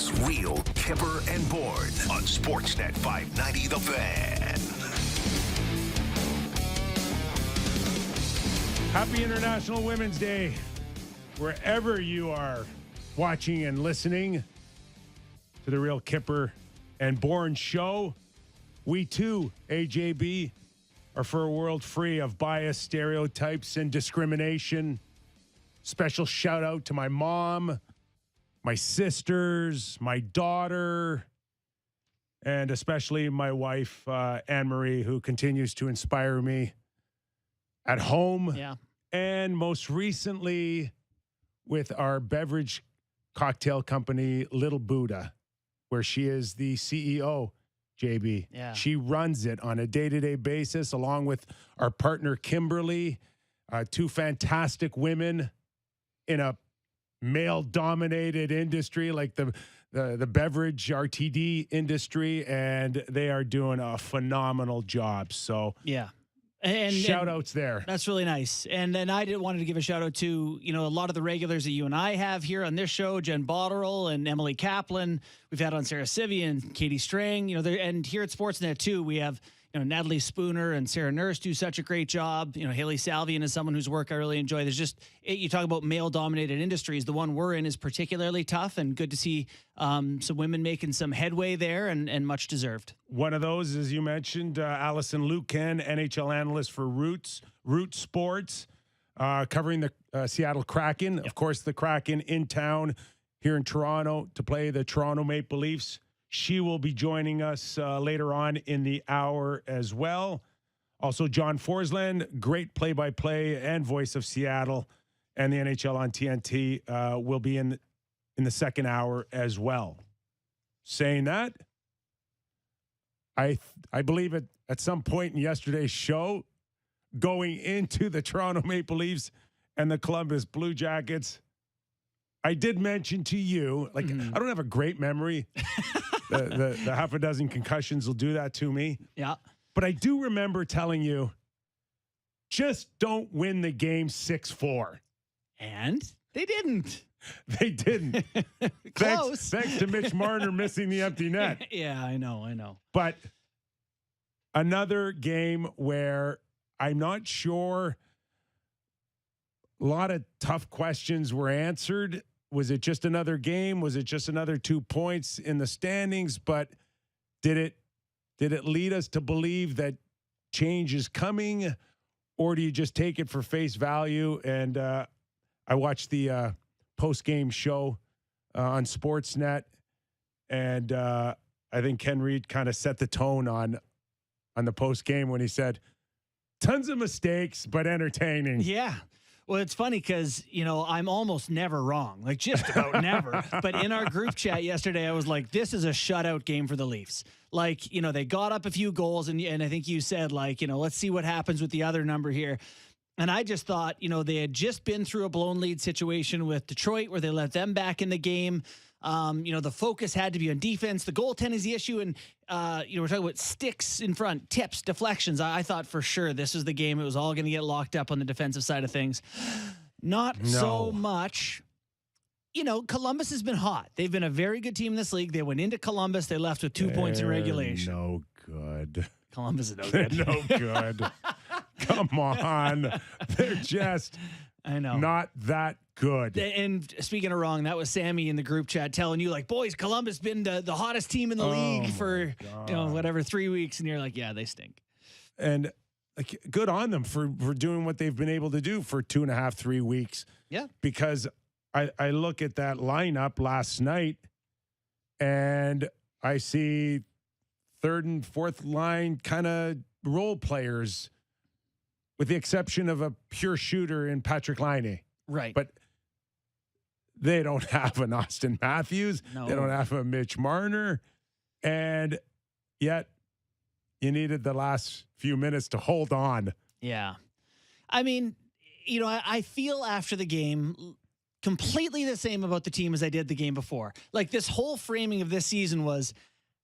It's Real Kyper and Bourne on Sportsnet 590 The Fan. Happy International Women's Day, wherever you are watching and listening to the Real Kyper and Bourne show. We too, AJB, are for a world free of bias, stereotypes, and discrimination. Special shout out to my mom, my sisters, my daughter, and especially my wife, Anne-Marie, who continues to inspire me at home. Yeah. And most recently with our beverage cocktail company, Little Buddha, where she is the CEO, JB. Yeah. She runs it on a day-to-day basis, along with our partner, Kimberly, two fantastic women in a male-dominated industry like the beverage RTD industry, and they are doing a phenomenal job. So yeah. And shout outs there. That's really nice. And then wanted to give a shout out to, a lot of the regulars that you and I have here on this show, Jen Botterill and Emily Kaplan. We've had on Sarah Civi and Katie Strang, and here at Sportsnet too, we have, Natalie Spooner and Sarah Nurse do such a great job. Haley Salvian is someone whose work I really enjoy. There's just, you talk about male-dominated industries. The one we're in is particularly tough, and good to see some women making some headway there, and much deserved. One of those, as you mentioned, Allison Mccann, NHL analyst for Root Sports, covering the Seattle Kraken. Yep. Of course, the Kraken in town here in Toronto to play the Toronto Maple Leafs. She will be joining us later on in the hour as well. Also, John Forsland, great play-by-play and voice of Seattle and the NHL on TNT, will be in the second hour as well. Saying that, I believe at some point in yesterday's show, going into the Toronto Maple Leafs and the Columbus Blue Jackets, I did mention to you, I don't have a great memory. The half a dozen concussions will do that to me. Yeah. But I do remember telling you, just don't win the game 6-4. And they didn't. They didn't. Close. Thanks to Mitch Marner missing the empty net. Yeah, I know. But another game where I'm not sure a lot of tough questions were answered. Was it just another game? Was it just another 2 points in the standings? But did it lead us to believe that change is coming, or do you just take it for face value? And I watched the post-game show on Sportsnet, and I think Ken Reed kind of set the tone on the post-game when he said, tons of mistakes, but entertaining. Yeah. Well, it's funny because, I'm almost never wrong, like just about never. But in our group chat yesterday, I was like, this is a shutout game for the Leafs. Like, they got up a few goals, and I think you said, let's see what happens with the other number here. And I just thought, they had just been through a blown lead situation with Detroit where they let them back in the game. The focus had to be on defense. The goaltending is the issue. And, we're talking about sticks in front, tips, deflections. I thought for sure this was the game. It was all going to get locked up on the defensive side of things. Not so much. Columbus has been hot. They've been a very good team in this league. They went into Columbus. They left with 2 points in regulation. No good. Columbus is no good. They're no good. Come on. They're just not that good. And speaking of wrong, that was Sammy in the group chat telling you, boys, Columbus been the hottest team in the league for, 3 weeks. And you're like, yeah, they stink. And good on them for doing what they've been able to do for 2.5, 3 weeks. Yeah. Because I look at that lineup last night and I see third and fourth line kind of role players, with the exception of a pure shooter in Patrick Laine. Right. But they don't have an Austin Matthews. No. They don't have a Mitch Marner. And yet you needed the last few minutes to hold on. Yeah. I mean, I feel after the game completely the same about the team as I did the game before. Like, this whole framing of this season was,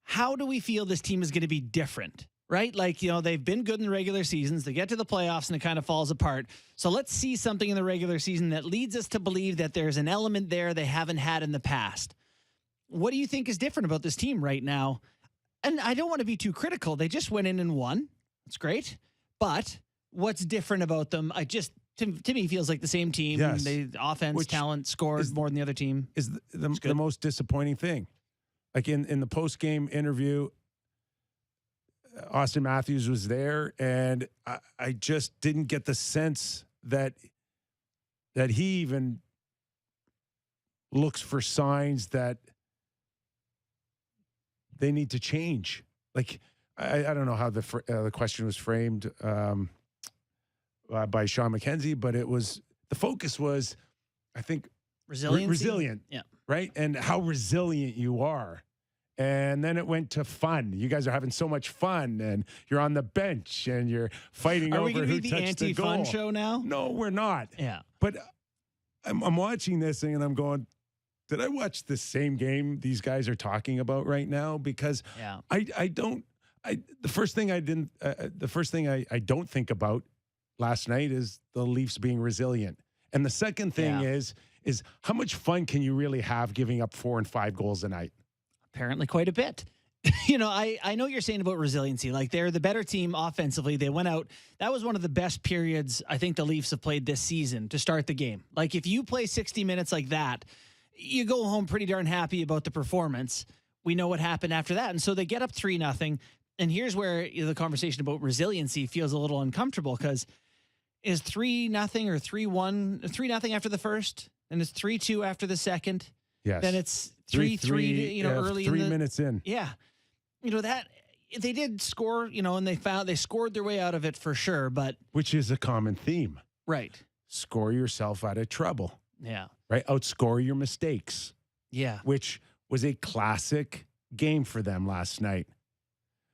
how do we feel this team is going to be different? Right? Like, they've been good in the regular seasons. They get to the playoffs and it kind of falls apart. So let's see something in the regular season that leads us to believe that there's an element there they haven't had in the past. what do you think is different about this team right now? And I don't want to be too critical. They just went in and won. It's great. But what's different about them? To me, feels like the same team. Yes. The offense, talent, scored more than the other team. Is the most disappointing thing. Like in the post-game interview, Austin Matthews was there, and I just didn't get the sense that he even looks for signs that they need to change. Like, I don't know how the question was framed by Sean McKenzie, but the focus was, I think, resilient. Yeah. Right? And how resilient you are. And then it went to fun. You guys are having so much fun, and you're on the bench, and you're fighting over who touched the goal. Are we going to be the anti-fun show now? No, we're not. Yeah. But I'm watching this thing, and I'm going, did I watch the same game these guys are talking about right now? Because the first thing I don't think about last night is the Leafs being resilient. And the second thing is how much fun can you really have giving up 4 and 5 goals a night? Apparently quite a bit. I know what you're saying about resiliency. Like, they're the better team offensively. They went out. That was one of the best periods I think the Leafs have played this season to start the game. Like, if you play 60 minutes like that, you go home pretty darn happy about the performance. We know what happened after that. And so they get up 3-0. And here's where the conversation about resiliency feels a little uncomfortable, because is 3-0 or 3-1, 3-0 after the first, and it's 3-2 after the second. Yes. Then it's 3-3, early 3 minutes in. Yeah. That they did score, and they scored their way out of it for sure, but which is a common theme. Right. Score yourself out of trouble. Yeah. Right? Outscore your mistakes. Yeah. Which was a classic game for them last night.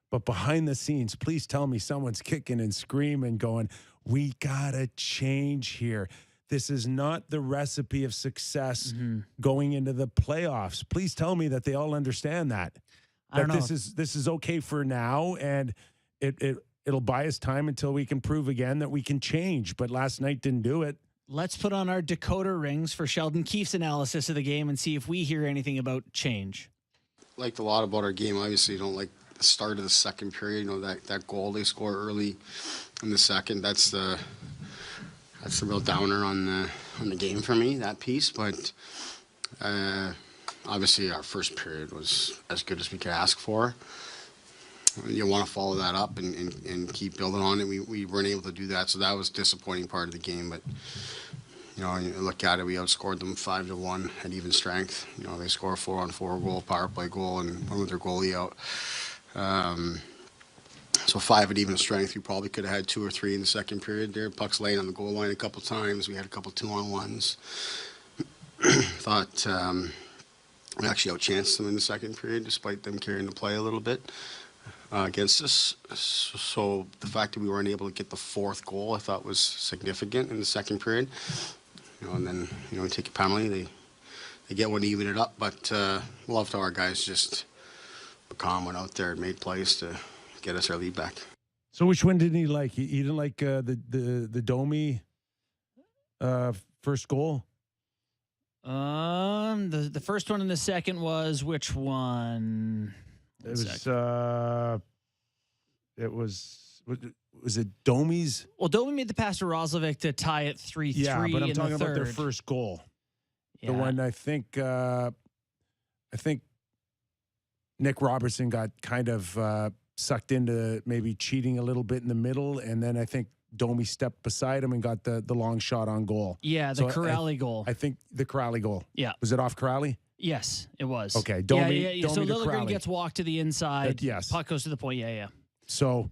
But behind the scenes, please tell me someone's kicking and screaming, going, we got to change here. This is not the recipe of success going into the playoffs. Please tell me that they all understand that. I don't know. This is okay for now, and it'll buy us time until we can prove again that we can change. But last night didn't do it. Let's put on our decoder rings for Sheldon Keefe's analysis of the game and see if we hear anything about change. Liked a lot about our game. Obviously, you don't like the start of the second period. That goal they score early in the second. That's the real downer on the game for me, that piece. But obviously our first period was as good as we could ask for. You want to follow that up and keep building on it. We weren't able to do that, so that was a disappointing part of the game. But you look at it, we outscored them 5-1 at even strength. They score a 4-on-4 goal, power play goal, and one with their goalie out. So 5 at even strength. We probably could have had 2 or 3 in the second period there. Pucks laying on the goal line a couple times. We had a couple 2-on-1s. Thought we actually outchanced them in the second period, despite them carrying the play a little bit against us. So the fact that we weren't able to get the 4th goal, I thought was significant in the second period. And then we take a penalty. They get one to even it up. But loved how our guys Mccann went out there and made plays to get us our lead back. So which one didn't he like? He didn't like the Domi first goal? The first one and the second was which one? Was it Domi's? Well, Domi made the pass to Roslovic to tie it 3-3. Yeah, but I'm talking about their third. first goal. Yeah. The one I think Nick Robertson got kind of sucked into maybe cheating a little bit in the middle, and then I think Domi stepped beside him and got the long shot on goal. Yeah, the Corrali goal. I think the Corrali goal. Yeah. Was it off Corrali? Yes, it was. Okay, Domi. Yeah. Domi So to Liljegren Corrali. gets walked to the inside. Yes. Puck goes to the point. Yeah. So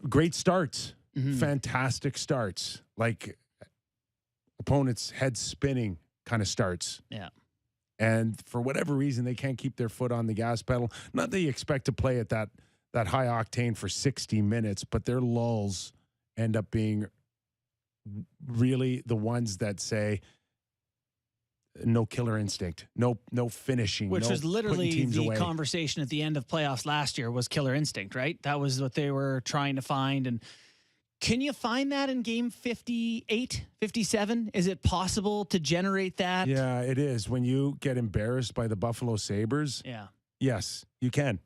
great starts. Mm-hmm. Fantastic starts. Like opponents' head spinning kind of starts. Yeah. And for whatever reason, they can't keep their foot on the gas pedal. Not that you expect to play at that high octane for 60 minutes, but their lulls end up being really the ones that say no killer instinct, no finishing, Which was literally the away. conversation at the end of playoffs last year was killer instinct, right? That was what they were trying to find. And Can you find that in game 58, 57? Is it possible to generate that? Yeah, it is. When you get embarrassed by the Buffalo Sabres, Yeah. yes, you can.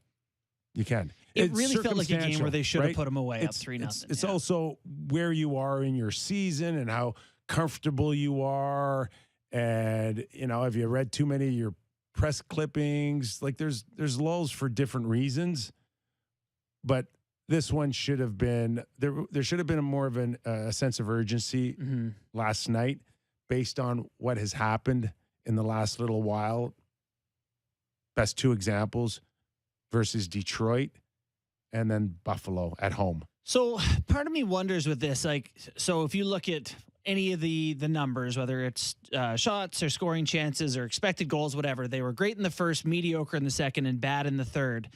You can. It It's really felt like a game circumstantial, where they should have right? put them away up It's- 3-0. It's also where you are in your season and how comfortable you are. And, have you read too many of your press clippings? Like there's lulls for different reasons. But this one should have been there should have been more of a sense of urgency last night based on what has happened in the last little while. Best two examples versus Detroit and then Buffalo at home. So part of me wonders with this, so if you look at any of the numbers, whether it's shots or scoring chances or expected goals, whatever, they were great in the first, mediocre in the second, and bad in the third.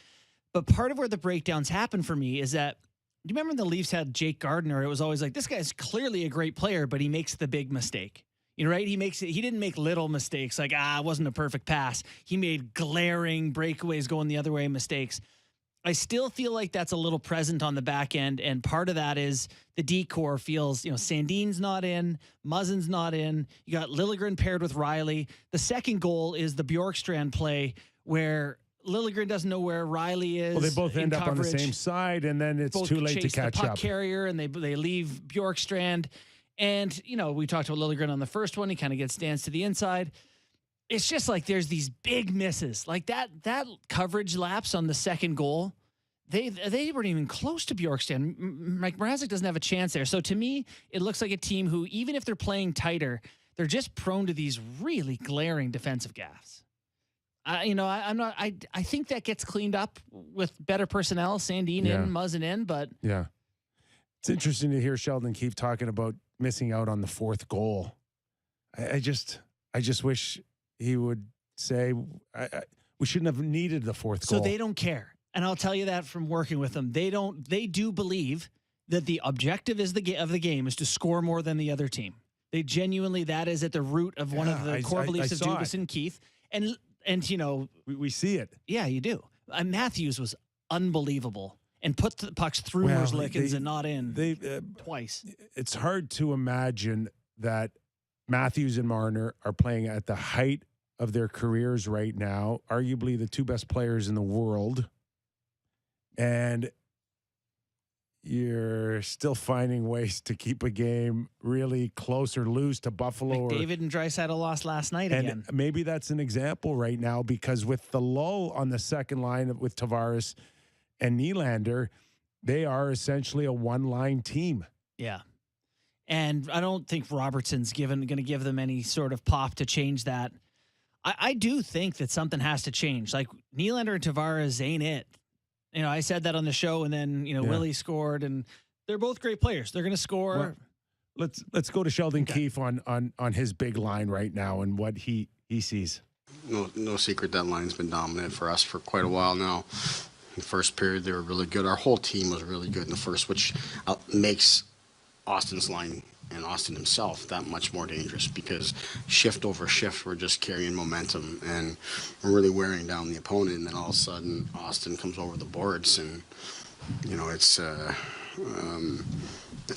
But part of where the breakdowns happen for me is that, do you remember when the Leafs had Jake Gardiner? It was always like, this guy's clearly a great player, but he makes the big mistake. Right? He didn't make little mistakes like, it wasn't a perfect pass. He made glaring breakaways going the other way mistakes. I still feel like that's a little present on the back end, and part of that is the D-core feels, Sandin's not in, Muzzin's not in. You got Liljegren paired with Riley. The second goal is the Bjorkstrand play where Liljegren doesn't know where Riley is. Well, they both end up on the coverage. same side, and then it's Both too late to chase catch the puck up. carrier, and they leave Bjorkstrand. And, we talked about Liljegren on the first one. He kind of gets danced to the inside. It's just like there's these big misses. Like that coverage lapse on the second goal, they weren't even close to Bjorkstrand. Mike Mrazek doesn't have a chance there. So to me, it looks like a team who, even if they're playing tighter, they're just prone to these really glaring defensive gaffes. I think that gets cleaned up with better personnel, Sandin in, Muzzin in, but yeah, it's interesting to hear Sheldon keep talking about missing out on the fourth goal. I just wish he would say we shouldn't have needed the fourth goal. So they don't care. And I'll tell you that from working with them. They do believe that the objective of the game is to score more than the other team. They genuinely, that is at the root of one of the core beliefs of Dubas and Keith. And we see it. Yeah, you do. Matthews was unbelievable and put the pucks through Merzlikins and not in twice. It's hard to imagine that Matthews and Marner are playing at the height of their careers right now, arguably the two best players in the world, and you're still finding ways to keep a game really close or lose to Buffalo. David and Draisaitl lost last night again. Maybe that's an example right now, because with the lull on the second line with Tavares and Nylander, they are essentially a one-line team. Yeah. And I don't think Robertson's going to give them any sort of pop to change that. I do think that something has to change. Like, Nylander and Tavares ain't it. I said that on the show, and then, Willie scored, and they're both great players. They're going to score. Well, let's go to Sheldon Keefe on his big line right now and what he sees. No secret that line's been dominant for us for quite a while now. In the first period, they were really good. Our whole team was really good in the first, which makes Austin's line and Austin himself that much more dangerous, because shift over shift, we're just carrying momentum and we're really wearing down the opponent. And then all of a sudden, Austin comes over the boards, and it's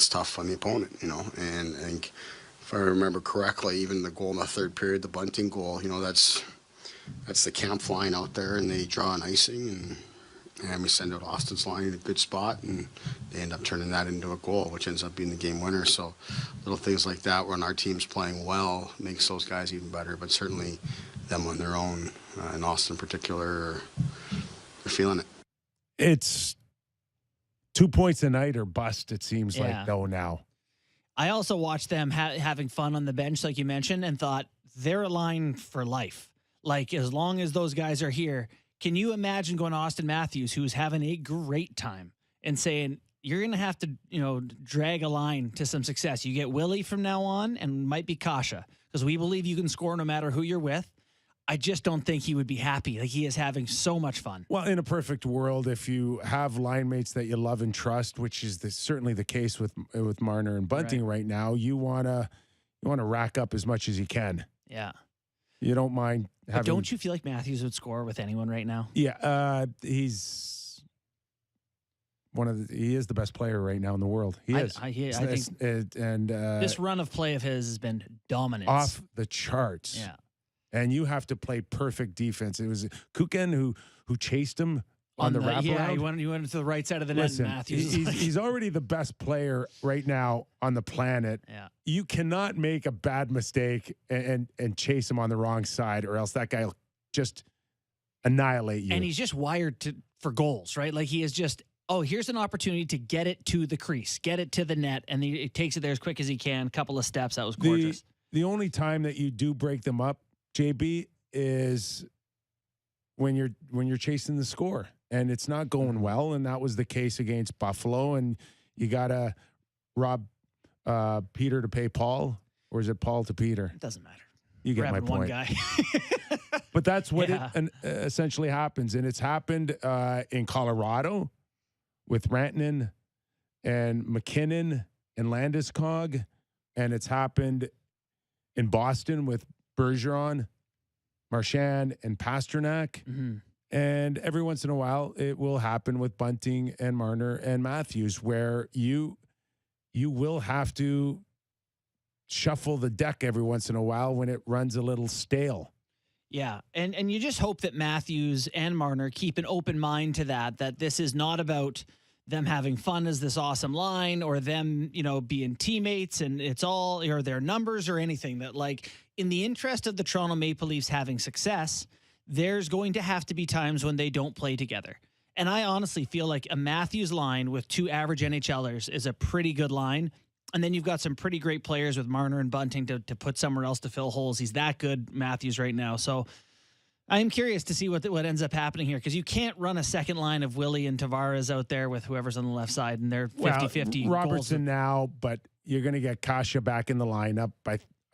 tough on the opponent. And I think, if I remember correctly, even the goal in the third period, the bunting goal, that's the camp line out there, and they draw an icing, and we send out Austin's line in a good spot, and they end up turning that into a goal, which ends up being the game winner. So little things like that, when our team's playing well, makes those guys even better. But certainly them on their own, and Austin in particular, they're feeling it. It's 2 points a night or bust, it seems like, though, now. I also watched them having fun on the bench, like you mentioned, and thought they're a line for life. Like, as long as those guys are here, can you imagine going to Austin Matthews, who's having a great time, and saying, you're going to have to, drag a line to some success. You get Willie from now on, and might be Kasha, because we believe you can score no matter who you're with. I just don't think he would be happy. Like, he is having so much fun. Well, in a perfect world, if you have line mates that you love and trust, which is certainly the case with Marner and Bunting right now, you want to rack up as much as you can. Yeah. You don't mind having. But don't you feel like Matthews would score with anyone right now? Yeah, he's he is the best player right now in the world. He is. I think this run of play of his has been dominant. Off the charts. Yeah. And you have to play perfect defense. It was Mccann who chased him on the wraparound. Yeah, he went to the right side of the net. Listen, And Matthews. he's already the best player right now on the planet. Yeah. You cannot make a bad mistake and chase him on the wrong side, or else that guy will just annihilate you. And he's just wired for goals, right? Like he is just, here's an opportunity to get it to the crease, get it to the net, and he takes it there as quick as he can. Couple of steps. That was gorgeous. The only time that you do break them up, JB, is when you're chasing the score and it's not going well, and that was the case against Buffalo. And you gotta rob Peter to pay Paul, or is it Paul to Peter? It doesn't matter. You get my point. One guy. But that's what it essentially happens, and it's happened in Colorado with Rantanen and McKinnon and Landeskog, and it's happened in Boston with Bergeron, Marchand, and Pasternak. Mm-hmm. And every once in a while, it will happen with Bunting and Marner and Matthews, where you will have to shuffle the deck every once in a while when it runs a little stale. Yeah, and you just hope that Matthews and Marner keep an open mind to that this is not about them having fun as this awesome line, or them, being teammates and it's all, or their numbers or anything. That, like, in the interest of the Toronto Maple Leafs having success, there's going to have to be times when they don't play together. And I honestly feel like a Matthews line with two average NHLers is a pretty good line. And then you've got some pretty great players with Marner and Bunting to put somewhere else to fill holes. He's that good, Matthews, right now. So I am curious to see what ends up happening here, because you can't run a second line of Willie and Tavares out there with whoever's on the left side, and they're 50-50. Robertson now, but you're going to get Kasha back in the lineup.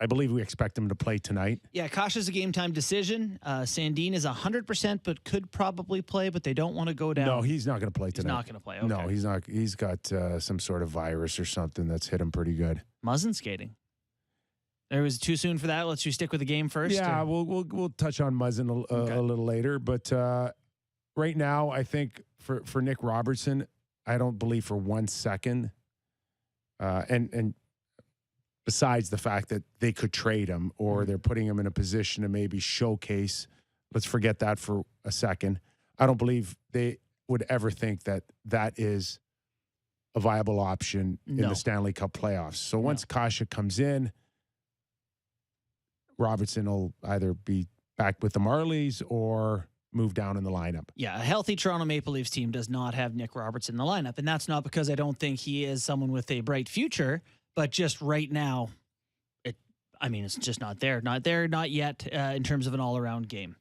I believe we expect him to play tonight. Yeah, Kasha's a game-time decision. Sandin is 100%, but could probably play, but they don't want to go down. No, he's not going to play tonight. He's not going to play, okay. No, he's not. He's got some sort of virus or something that's hit him pretty good. Muzzin skating. There was too soon for that. Let's you stick with the game first. Yeah, we'll touch on Muzzin a little later, but right now I think for Nick Robertson, I don't believe for 1 second, and besides the fact that they could trade him or they're putting him in a position to maybe showcase, let's forget that for a second. I don't believe they would ever think that is a viable option in the Stanley Cup playoffs. So once Kasha comes in, Robertson will either be back with the Marlies or move down in the lineup. Yeah, a healthy Toronto Maple Leafs team does not have Nick Robertson in the lineup. And that's not because I don't think he is someone with a bright future, but just right now, it's just not there. Not there, not yet, in terms of an all-around game.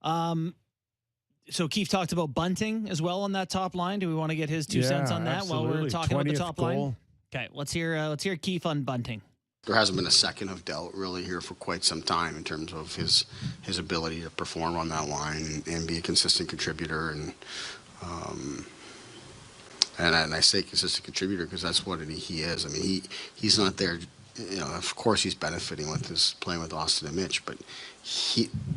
So Keith talked about Bunting as well on that top line. Do we want to get his 2 cents on that absolutely. while we're talking about the top goal. line? Okay, let's hear Keith on Bunting. There hasn't been a second of doubt really here for quite some time in terms of his ability to perform on that line and be a consistent contributor. And I say consistent contributor because that's what he is. I mean, he's not there. Of course he's benefiting with his playing with Austin and Mitch, but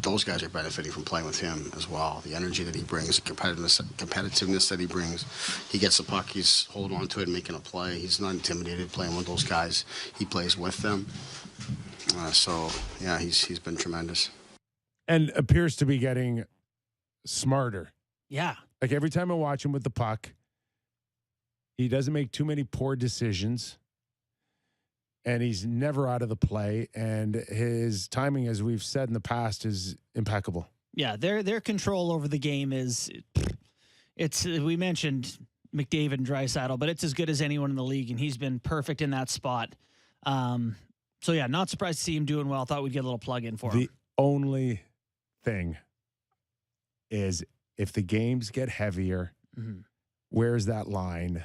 those guys are benefiting from playing with him as well. The energy that he brings, the competitiveness that he brings. He gets the puck, he's holding on to it and making a play. He's not intimidated playing with those guys. He plays with them. He's been tremendous. And appears to be getting smarter. Yeah. Like every time I watch him with the puck, he doesn't make too many poor decisions. And he's never out of the play. And his timing, as we've said in the past, is impeccable. Yeah, their control over the game is, we mentioned McDavid and Draisaitl, but it's as good as anyone in the league, and he's been perfect in that spot. Not surprised to see him doing well. Thought we'd get a little plug in for him. The only thing is if the games get heavier, where's that line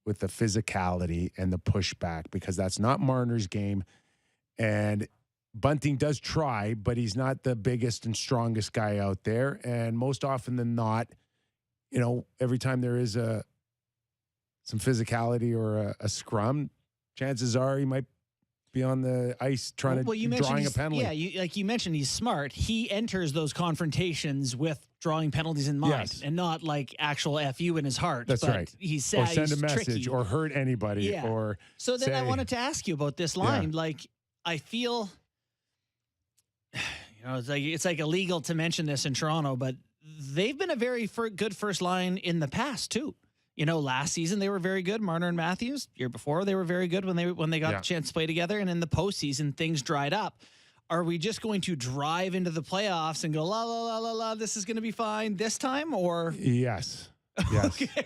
with the physicality and the pushback, because that's not Marner's game. And Bunting does try, but he's not the biggest and strongest guy out there. And most often than not, every time there is some physicality or a scrum, chances are he might be on the ice trying you to mentioned drawing a penalty. Yeah, like you mentioned, he's smart. He enters those confrontations with drawing penalties in mind, and not like actual FU in his heart. That's but right. He said, or send he's a message, tricky. or hurt anybody, Yeah. or So then I say- wanted to ask you about this line. Like, I feel, it's like illegal to mention this in Toronto, but they've been a very good first line in the past too. Last season they were very good. Marner and Matthews. Year before they were very good when they got the chance to play together. And in the postseason things dried up. Are we just going to drive into the playoffs and go la la la la la? This is going to be fine this time, or Yes,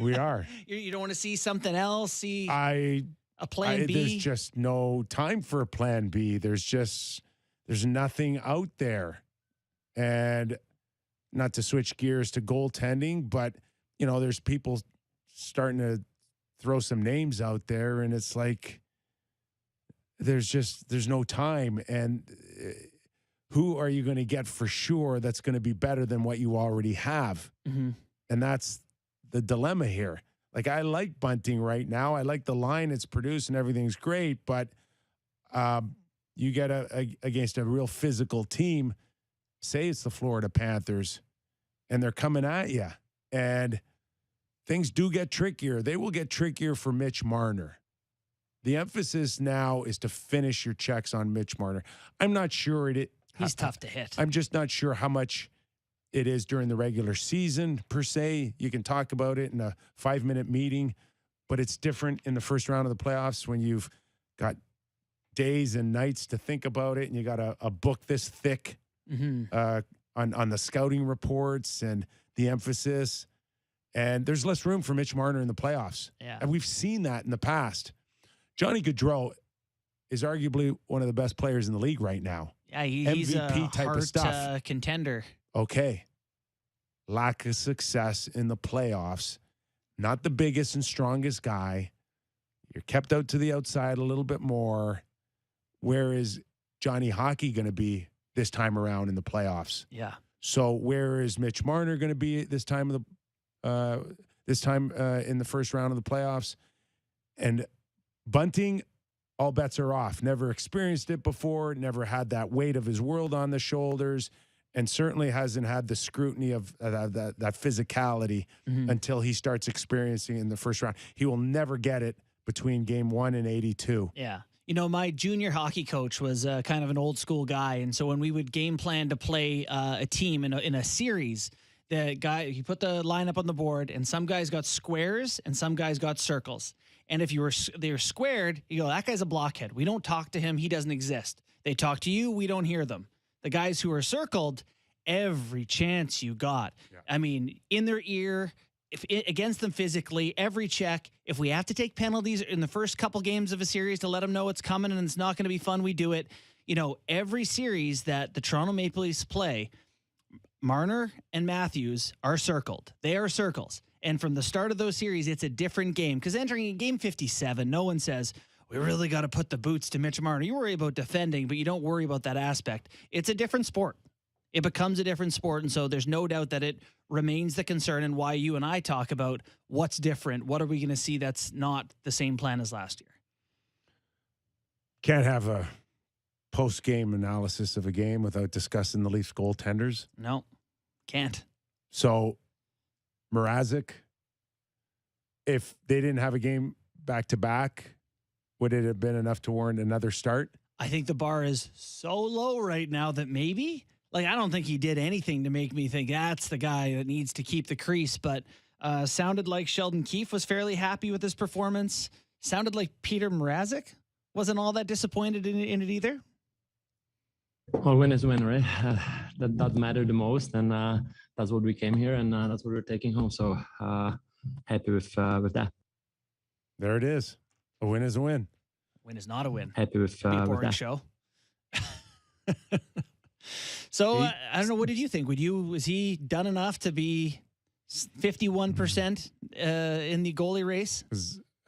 we are. You don't want to see something else? See a plan B? There's just no time for a plan B. There's nothing out there, and not to switch gears to goaltending, but there's people starting to throw some names out there, and it's like there's no time. And who are you going to get for sure that's going to be better than what you already have? Mm-hmm. And that's the dilemma here. Like, I like Bunting right now. I like the line it's produced and everything's great, but you get against a real physical team, say it's the Florida Panthers, and they're coming at you, and things do get trickier. They will get trickier for Mitch Marner. The emphasis now is to finish your checks on Mitch Marner. I'm not sure He's tough to hit. I'm just not sure how much it is during the regular season, per se. You can talk about it in a 5-minute meeting, but it's different in the first round of the playoffs when you've got days and nights to think about it, and you got a book this thick on the scouting reports and the emphasis. And there's less room for Mitch Marner in the playoffs. Yeah. And we've seen that in the past. Johnny Gaudreau is arguably one of the best players in the league right now. Yeah, he's MVP a type of hard, stuff. Contender. Okay. Lack of success in the playoffs. Not the biggest and strongest guy. You're kept out to the outside a little bit more. Where is Johnny Hockey going to be this time around in the playoffs? Yeah. So where is Mitch Marner going to be this time in the first round of the playoffs? And Bunting, all bets are off. Never experienced it before, never had that weight of his world on the shoulders, and certainly hasn't had the scrutiny of that physicality until he starts experiencing it in the first round. He will never get it between game 1 and 82. Yeah. My junior hockey coach was kind of an old school guy. And so when we would game plan to play a team in a series, the guy, he put the lineup on the board, and some guys got squares and some guys got circles. And if they were squared, you go, that guy's a blockhead. We don't talk to him. He doesn't exist. They talk to you. We don't hear them. The guys who are circled, every chance you got. Yeah. I mean, in their ear, against them physically, every check. If we have to take penalties in the first couple games of a series to let them know it's coming and it's not going to be fun, we do it. Every series that the Toronto Maple Leafs play, Marner and Matthews are circled. They are circles. And from the start of those series, it's a different game. Because entering in game 57, no one says, we really got to put the boots to Mitch Marner. You worry about defending, but you don't worry about that aspect. It's a different sport. It becomes a different sport. And so there's no doubt that it remains the concern, and why you and I talk about what's different. What are we going to see that's not the same plan as last year? Can't have a post-game analysis of a game without discussing the Leafs goaltenders. No, can't. So Mrazek, if they didn't have a game back-to-back, would it have been enough to warrant another start? I think the bar is so low right now that maybe, I don't think he did anything to make me think that's the guy that needs to keep the crease, but sounded like Sheldon Keefe was fairly happy with his performance. Sounded like Peter Mrazek wasn't all that disappointed in it either. Well, win is win, right? That mattered the most, and that's what we came here, and that's what we're taking home. So happy with that. There it is. A win is a win. Win is not a win. Happy with Be a boring that. show. So I don't know. What did you think? Was he done enough to be 51% in the goalie race?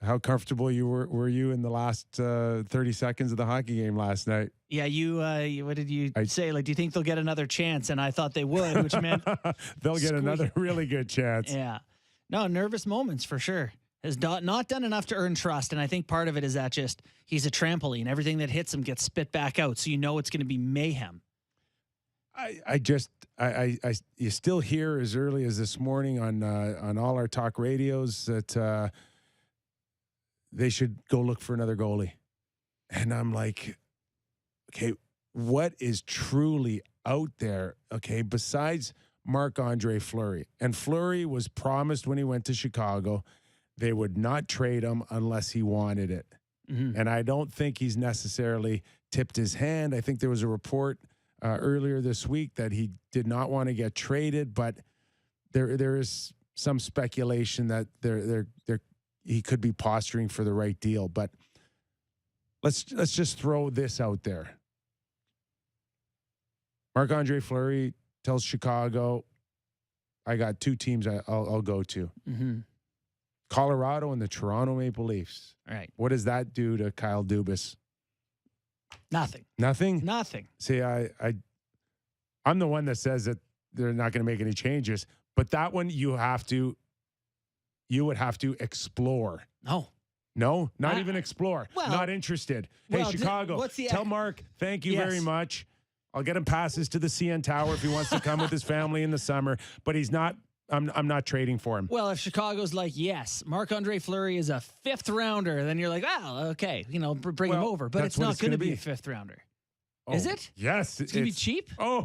How comfortable were you in the last 30 seconds of the hockey game last night? Yeah, what did you say? Do you think they'll get another chance? And I thought they would, which meant they'll get another really good chance. Yeah. No, nervous moments for sure. has not done enough to earn trust. And I think part of it is that just he's a trampoline. Everything that hits him gets spit back out. So you know it's going to be mayhem. You still hear as early as this morning on all our talk radios that they should go look for another goalie. And I'm like, okay, what is truly out there? Okay, besides Marc-Andre Fleury. And Fleury was promised when he went to Chicago they would not trade him unless he wanted it. Mm-hmm. And I don't think he's necessarily tipped his hand. I think there was a report earlier this week that he did not want to get traded, but there is some speculation that he could be posturing for the right deal. But let's just throw this out there. Marc-Andre Fleury tells Chicago, I got two teams I'll go to. Mm-hmm. Colorado and the Toronto Maple Leafs. All right. What does that do to Kyle Dubas? Nothing. Nothing? Nothing. See, I'm the one that says that they're not going to make any changes, but that one you would have to explore. No, not even explore. Well, not interested. Hey, Chicago, tell Mark, thank you very much. I'll get him passes to the CN Tower if he wants to come with his family in the summer, but he's not. I'm not trading for him. Well, if Chicago's like, yes, Marc-Andre Fleury is a 5th rounder, then you're like, well, okay, bring him over. But it's not going to be a 5th rounder. Oh, is it? Yes. It's going to be cheap? Oh.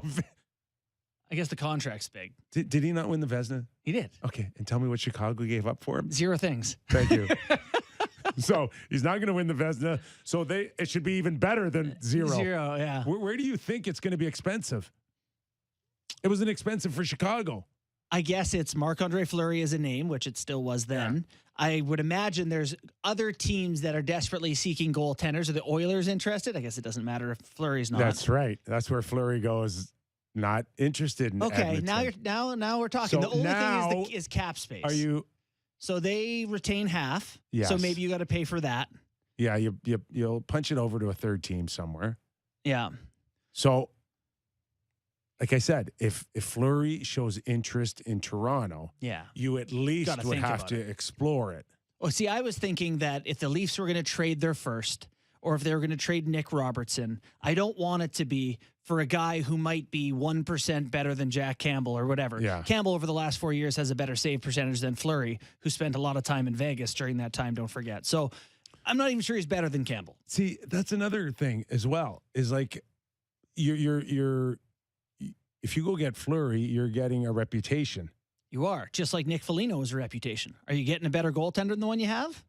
I guess the contract's big. Did he not win the Vezina? He did. Okay, and tell me what Chicago gave up for him. 0 things. Thank you. So he's not going to win the Vezina. So it should be even better than 0. 0, yeah. Where do you think it's going to be expensive? It wasn't expensive for Chicago. I guess it's Marc-Andre Fleury as a name, which it still was then. Yeah. I would imagine there's other teams that are desperately seeking goaltenders. Are the Oilers interested? I guess it doesn't matter if Fleury's not. That's right. That's where Fleury goes. Not interested in. Okay, Edmonton. now we're talking. So the only thing is cap space. Are you? So they retain half. Yes. So maybe you got to pay for that. Yeah, you'll punch it over to a third team somewhere. Yeah. So, like I said, if Fleury shows interest in Toronto, you at least would have to explore it. Well, see, I was thinking that if the Leafs were going to trade their first, or if they were going to trade Nick Robertson, I don't want it to be for a guy who might be 1% better than Jack Campbell or whatever. Yeah. Campbell over the last 4 years has a better save percentage than Fleury, who spent a lot of time in Vegas during that time, don't forget. So I'm not even sure he's better than Campbell. See, that's another thing as well, is like you're if you go get Fleury, you're getting a reputation. You are, just like Nick Foligno is a reputation. Are you getting a better goaltender than the one you have?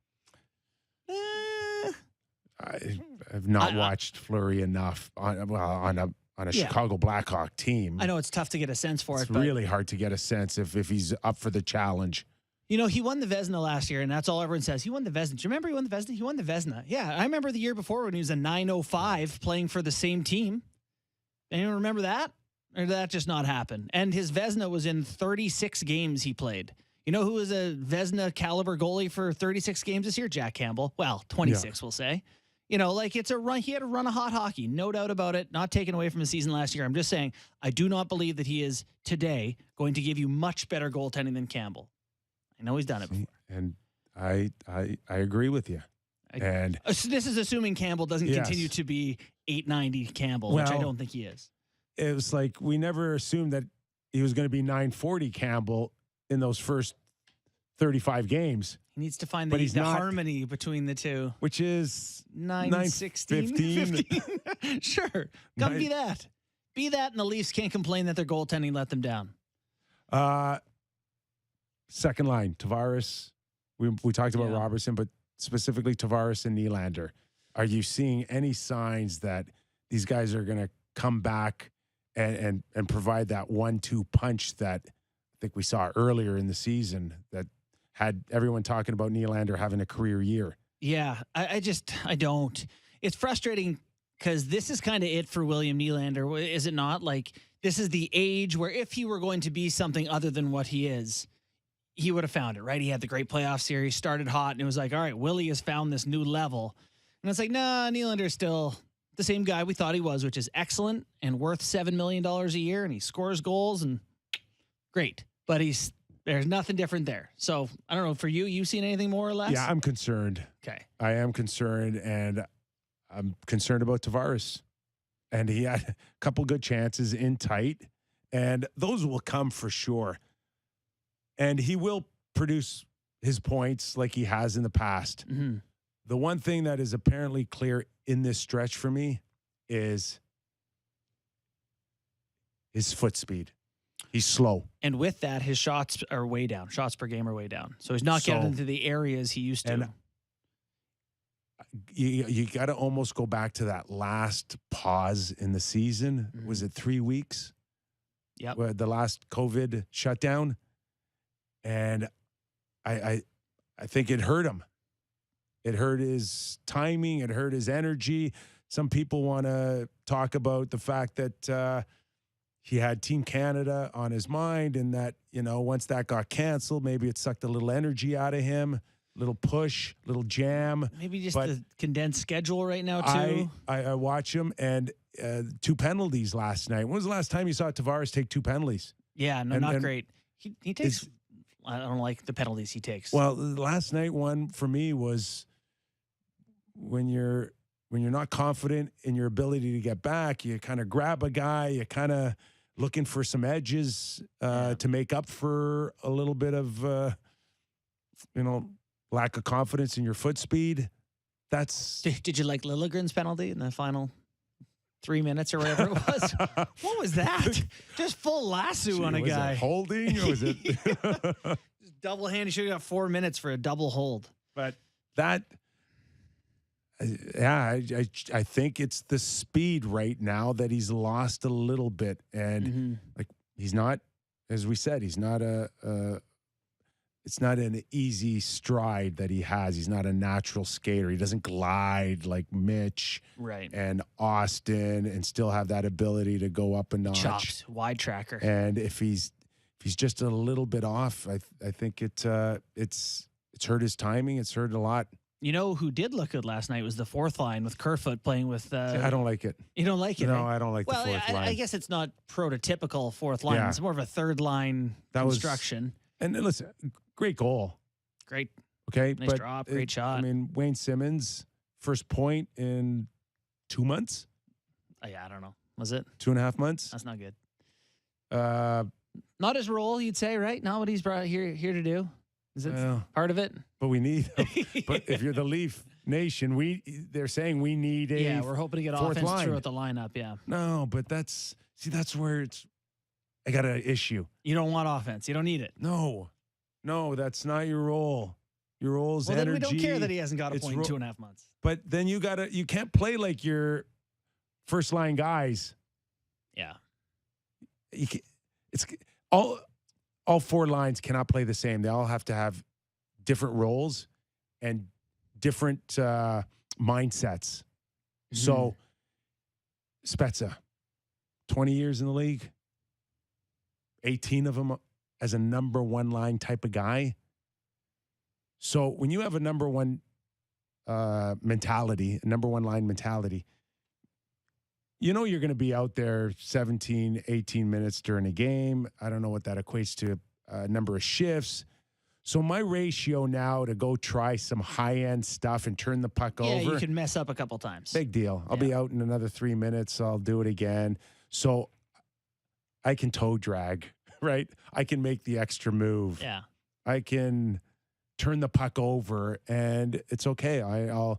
I've not watched Fleury enough on a Chicago Blackhawk team. I know it's tough to get a sense for it's really hard to get a sense if he's up for the challenge. He won the Vezina last year, and that's all everyone says. He won the Vezina. Do you remember he won the Vezina? He won the Vezina. Yeah, I remember the year before when he was a .905 playing for the same team. Anyone remember that? Or did that just not happen? And his Vezina was in 36 games he played. You know who was a Vezina caliber goalie for 36 games this year? Jack Campbell. Well, 26, we'll say. It's a run. He had a run of hot hockey, no doubt about it. Not taken away from his season last year. I'm just saying, I do not believe that he is today going to give you much better goaltending than Campbell. I know he's done it before. And I agree with you. So this is assuming Campbell doesn't continue to be 890 Campbell, which I don't think he is. It was like we never assumed that he was going to be 940 Campbell in those first 35 games. He needs to find the harmony between the two. Which is 916? 15? Sure. Come be that. Be that, and the Leafs can't complain that their goaltending let them down. Second line, Tavares. We talked about Robertson, but specifically Tavares and Nylander. Are you seeing any signs that these guys are going to come back and provide that 1-2 punch that I think we saw earlier in the season that had everyone talking about Nylander having a career year? Yeah, I don't. It's frustrating because this is kind of it for William Nylander, is it not? Like, this is the age where if he were going to be something other than what he is, he would have found it, right? He had the great playoff series, started hot, and it was like, all right, Willie has found this new level. And it's like, nah, Nylander's still the same guy we thought he was, which is excellent and worth $7 million a year, and he scores goals and great. But he's There's nothing different there. So I don't know. For you seen anything more or less? Yeah, I'm concerned. Okay. I am concerned, and I'm concerned about Tavares. And he had a couple good chances in tight, and those will come for sure. And he will produce his points like he has in the past. Mm-hmm. The one thing that is apparently clear in this stretch for me is his foot speed. He's slow. And with that, his shots are way down. Shots per game are way down. So he's not getting into the areas he used to. And you got to almost go back to that last pause in the season. Mm-hmm. Was it 3 weeks? Yep. Where the last COVID shutdown. And I think it hurt him. It hurt his timing. It hurt his energy. Some people want to talk about the fact that he had Team Canada on his mind, and that, once that got canceled, maybe it sucked a little energy out of him, little push, little jam. Maybe just the condensed schedule right now, too. I watch him, and 2 penalties last night. When was the last time you saw Tavares take 2 penalties? Yeah, no, not great. He takes... I don't like the penalties he takes. Well, last night one for me was when you're not confident in your ability to get back, you kind of grab a guy, you kind of looking for some edges to make up for a little bit of lack of confidence in your foot speed. That's Did you like Liljegren's penalty in the final 3 minutes or whatever it was? What was that? Just full lasso on a guy. Was it holding, or was it Just double hand? He should have got 4 minutes for a double hold. But that, I think it's the speed right now that he's lost a little bit, and like he's not, as we said, he's not it's not an easy stride that he has. He's not a natural skater. He doesn't glide like Mitch and Austin and still have that ability to go up a notch. Chops, wide tracker. And if he's just a little bit off, I think it's hurt his timing. It's hurt a lot. You know who did look good last night was the fourth line with Kerfoot playing with... I don't like it. You don't like it? No, right? I don't like the fourth line. I guess it's not prototypical fourth line. Yeah. It's more of a third line construction. And listen, great goal. Great. Okay. Nice drop. Great shot. I mean, Wayne Simmons, first point in 2 months. Yeah, I don't know. Was it? 2.5 months. That's not good. Not his role, you'd say, right? Not what he's brought here to do. Is it part of it? But we need him. But if you're the Leaf Nation, they're saying we need a we're hoping to get offense throughout the lineup. Yeah. No, but that's where I got an issue. You don't want offense. You don't need it. No, that's not your role. Your role is energy. Then we don't care that he hasn't got a point in 2.5 months. But then you can't play like your first line guys. Yeah. It's all 4 lines cannot play the same. They all have to have different roles and different mindsets. So Spezza, 20 years in the league, 18 of them as a number 1 line type of guy. So when you have a number 1 mentality, a number 1 line mentality, you're going to be out there 17, 18 minutes during a game. I don't know what that equates to, a number of shifts. So my ratio now to go try some high-end stuff and turn the puck over. Yeah, you can mess up a couple times. Big deal. I'll be out in another 3 minutes. I'll do it again. So I can toe drag, right? I can make the extra move. Yeah. I can turn the puck over, and it's okay. I'll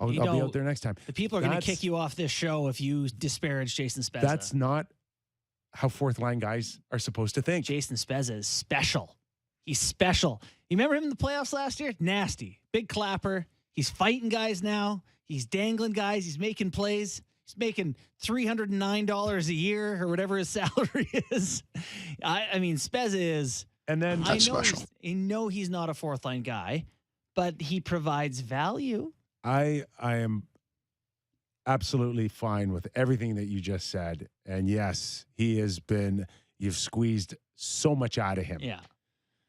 be out there next time. The people are going to kick you off this show if you disparage Jason Spezza. That's not how fourth line guys are supposed to think. Jason Spezza is special. He's special. You remember him in the playoffs last year? Nasty. Big clapper. He's fighting guys now. He's dangling guys. He's making plays. He's making $309 a year or whatever his salary is. I mean, Spezza is... And then that's special. I know he's not a fourth line guy, but he provides value. I am absolutely fine with everything that you just said. And yes, you've squeezed so much out of him. Yeah.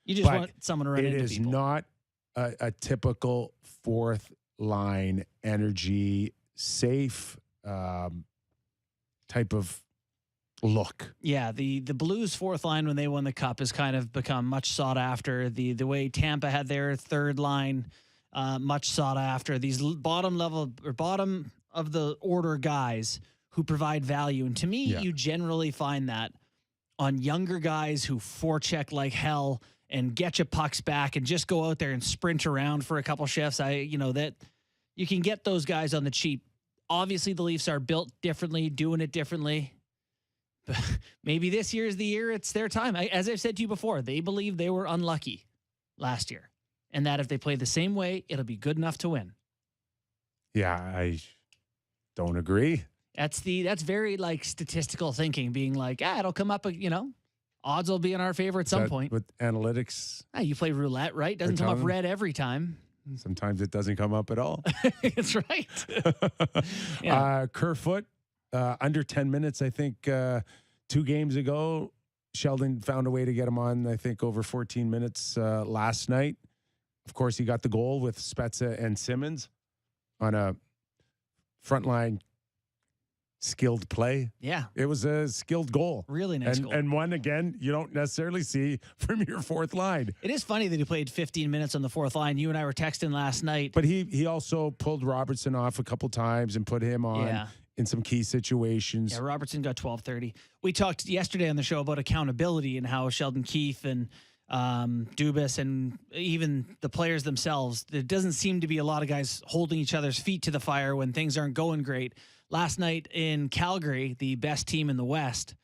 You just want someone to run into people. It is not a typical fourth line energy, safe type of look. Yeah, the Blues' fourth line when they won the Cup has kind of become much sought after. The way Tampa had their third line, much sought after. These bottom level or bottom of the order guys who provide value, and to me, you generally find that on younger guys who forecheck like hell and get you pucks back and just go out there and sprint around for a couple shifts. That you can get those guys on the cheap. Obviously, the Leafs are built differently, doing it differently. But maybe this year is the year it's their time. As I've said to you before, they believe they were unlucky last year, and that if they play the same way, it'll be good enough to win. Yeah, I don't agree. That's very like statistical thinking, being like, it'll come up, odds will be in our favor at some point. With analytics. You play roulette, right? Doesn't come up red every time. Sometimes it doesn't come up at all. That's right. Kerfoot, under 10 minutes, I think 2 games ago, Sheldon found a way to get him on, I think, over 14 minutes last night. Of course, he got the goal with Spezza and Simmons on a frontline skilled play. Yeah. It was a skilled goal. Really nice goal. And one, again, you don't necessarily see from your fourth line. It is funny that he played 15 minutes on the fourth line. You and I were texting last night. But he also pulled Robertson off a couple times and put him on in some key situations. Yeah, Robertson got 12:30. We talked yesterday on the show about accountability and how Sheldon Keefe and Dubas and even the players themselves, there doesn't seem to be a lot of guys holding each other's feet to the fire when things aren't going great. Last night in Calgary, the best team in the West,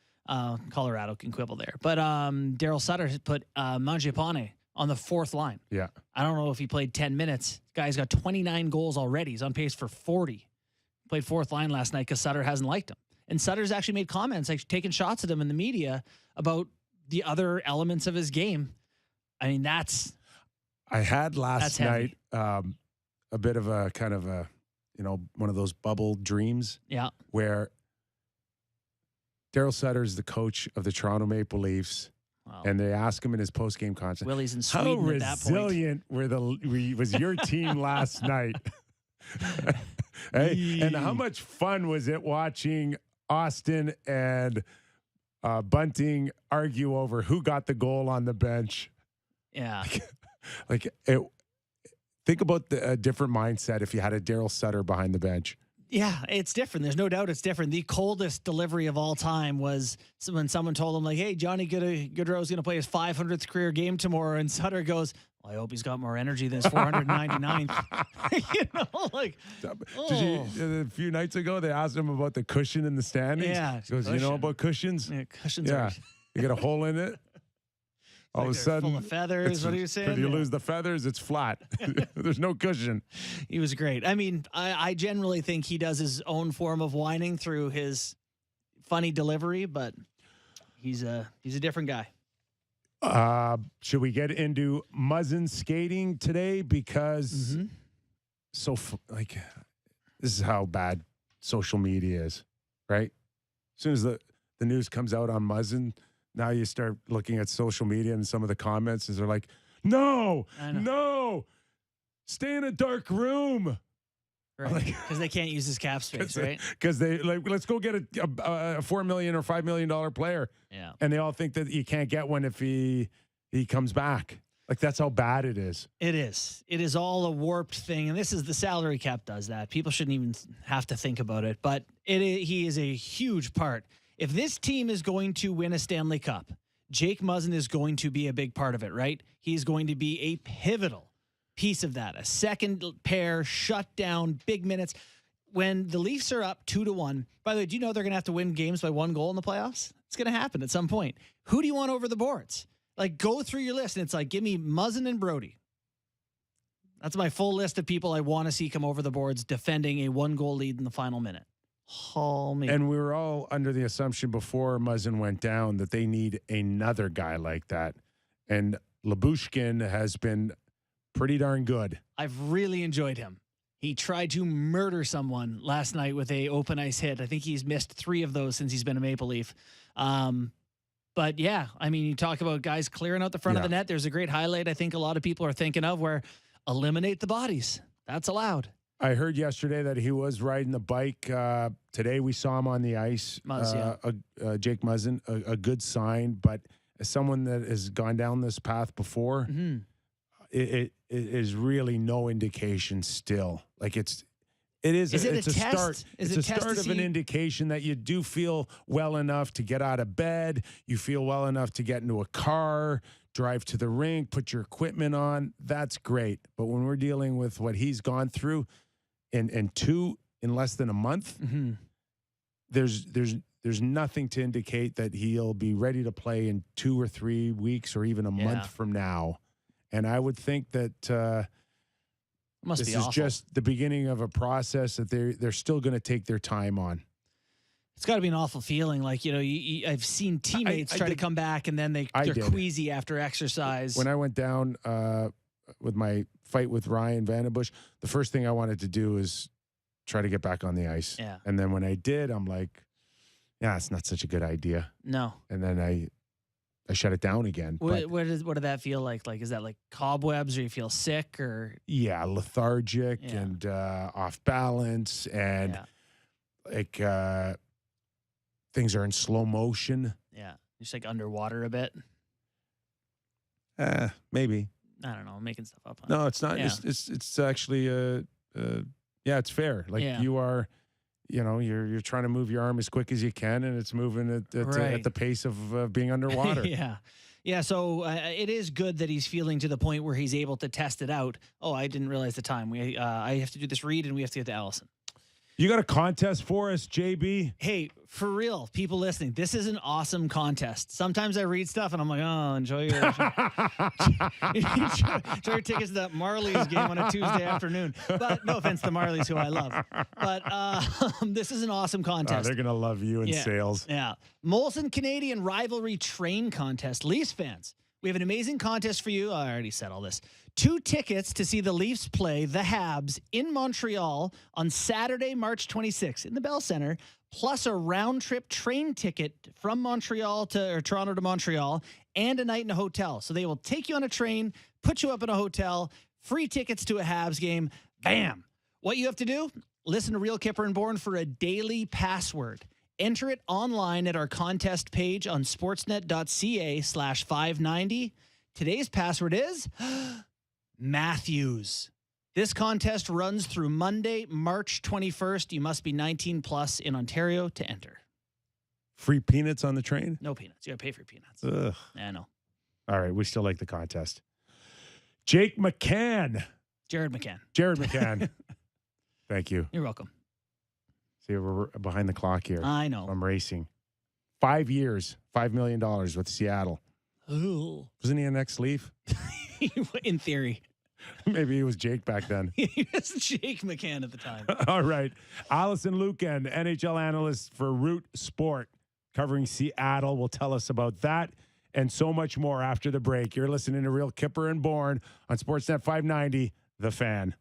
Colorado can quibble there, but Daryl Sutter put Mangiapane on the fourth line. Yeah. I don't know if he played 10 minutes. Guy's got 29 goals already. He's on pace for 40. Played fourth line last night because Sutter hasn't liked him. And Sutter's actually made comments, like taking shots at him in the media about the other elements of his game. I mean, I had last night a bit of a kind of a, one of those bubble dreams. Yeah. Where Daryl Sutter is the coach of the Toronto Maple Leafs. Wow. And they ask him in his post-game conference, Willie's in Sweden how at that point. resilient was your team last night? Hey, and how much fun was it watching Austin and Bunting argue over who got the goal on the bench? Yeah. Think about a different mindset if you had a Daryl Sutter behind the bench. Yeah, it's different. There's no doubt it's different. The coldest delivery of all time was when someone told him, like, hey, Johnny Gaudreau's going to play his 500th career game tomorrow. And Sutter goes, well, I hope he's got more energy than his 499th. A few nights ago, they asked him about the cushion in the standings. Yeah. He goes, you know about cushions? Yeah, cushions Yeah. are... You get a hole in it. All of a sudden, full of feathers. What are you saying? If you lose the feathers, it's flat. There's no cushion. He was great. I mean, I generally think he does his own form of whining through his funny delivery, but he's a different guy. Should we get into Muzzin skating today? Because this is how bad social media is, right? As soon as the news comes out on Muzzin, now you start looking at social media and some of the comments is they're like, no, stay in a dark room. Right. Because they can't use his cap space, right? Because they let's go get a $4 million or $5 million player. Yeah. And they all think that you can't get one if he comes back. Like, that's how bad it is. It is. It is all a warped thing. And this is the salary cap does that. People shouldn't even have to think about it. But he is a huge part. If this team is going to win a Stanley Cup, Jake Muzzin is going to be a big part of it, right? He's going to be a pivotal piece of that. A second pair, shut down, big minutes. When the Leafs are up 2-1, by the way, do you know they're going to have to win games by 1 goal in the playoffs? It's going to happen at some point. Who do you want over the boards? Like, go through your list, and it's like, give me Muzzin and Brody. That's my full list of people I want to see come over the boards defending a 1-goal lead in the final minute. Oh, man. And we were all under the assumption before Muzzin went down that they need another guy like that. And Lyubushkin has been pretty darn good. I've really enjoyed him. He tried to murder someone last night with a open ice hit. I think he's missed 3 of those since he's been a Maple Leaf. But yeah, I mean, you talk about guys clearing out the front of the net. There's a great highlight I think a lot of people are thinking of where eliminate the bodies. That's allowed. I heard yesterday that he was riding the bike. Today we saw him on the ice. Muzz, Jake Muzzin, a good sign. But as someone that has gone down this path before, it is really no indication still. Like it's a test? start. Is It's it a a test start to of an see- indication that you do feel well enough to get out of bed. You feel well enough to get into a car, drive to the rink, put your equipment on. That's great. But when we're dealing with what he's gone through in less than a month, there's nothing to indicate that he'll be ready to play in 2 or 3 weeks or even a month from now. And I would think that Must this be is awful. just the beginning of a process that they're still going to take their time on. It's got to be an awful feeling. Like, I've seen teammates try to come back and then they're did. queasy after exercise. When I went down with my fight with Ryan Vandenbush, the first thing I wanted to do is try to get back on the ice. Yeah. And then when I did, I'm like, yeah, it's not such a good idea. No. And then I shut it down again. What did that feel like? Like, is that like cobwebs or you feel sick or? Yeah, lethargic Yeah. and off balance and like things are in slow motion. Yeah. Just like underwater a bit. Maybe. I don't know. I'm making stuff up. No, it's not. Yeah. It's actually yeah, it's fair. Like you are, you're trying to move your arm as quick as you can, and it's moving at the pace of being underwater. Yeah. Yeah. So it is good that he's feeling to the point where he's able to test it out. Oh, I didn't realize the time. I have to do this read and we have to get to Allison. You got a contest for us, JB? Hey, for real, people listening, this is an awesome contest. Sometimes I read stuff and I'm like, oh, enjoy your tickets to that Marlies game on a Tuesday afternoon. But no offense to Marlies, who I love. But this is an awesome contest. They're going to love you in sales. Yeah. Molson Canadian Rivalry Train Contest. Leafs fans, we have an amazing contest for you. I already said all this. 2 tickets to see the Leafs play the Habs in Montreal on Saturday, March 26th in the Bell Center, plus a round-trip train ticket from Toronto to Montreal, and a night in a hotel. So they will take you on a train, put you up in a hotel, free tickets to a Habs game. Bam! What you have to do? Listen to Real Kyper and Bourne for a daily password. Enter it online at our contest page on sportsnet.ca/590. Today's password is Matthews. This contest runs through Monday, March 21st. You must be 19 plus in Ontario to enter. Free peanuts on the train? No peanuts. You got to pay for peanuts. Ugh. I know. All right. We still like the contest. Jake Mccann. Jared McCann. Jared McCann. Thank you. You're welcome. See, we're behind the clock here. I know. I'm racing. 5 years, $5 million with Seattle. Ooh. Wasn't he an ex-Leaf? In theory. Maybe he was Jake back then. He was Jake McCann at the time. All right. Allison Lucan, NHL analyst for Root Sport, covering Seattle, will tell us about that and so much more after the break. You're listening to Real Kyper and Bourne on Sportsnet 590, The Fan.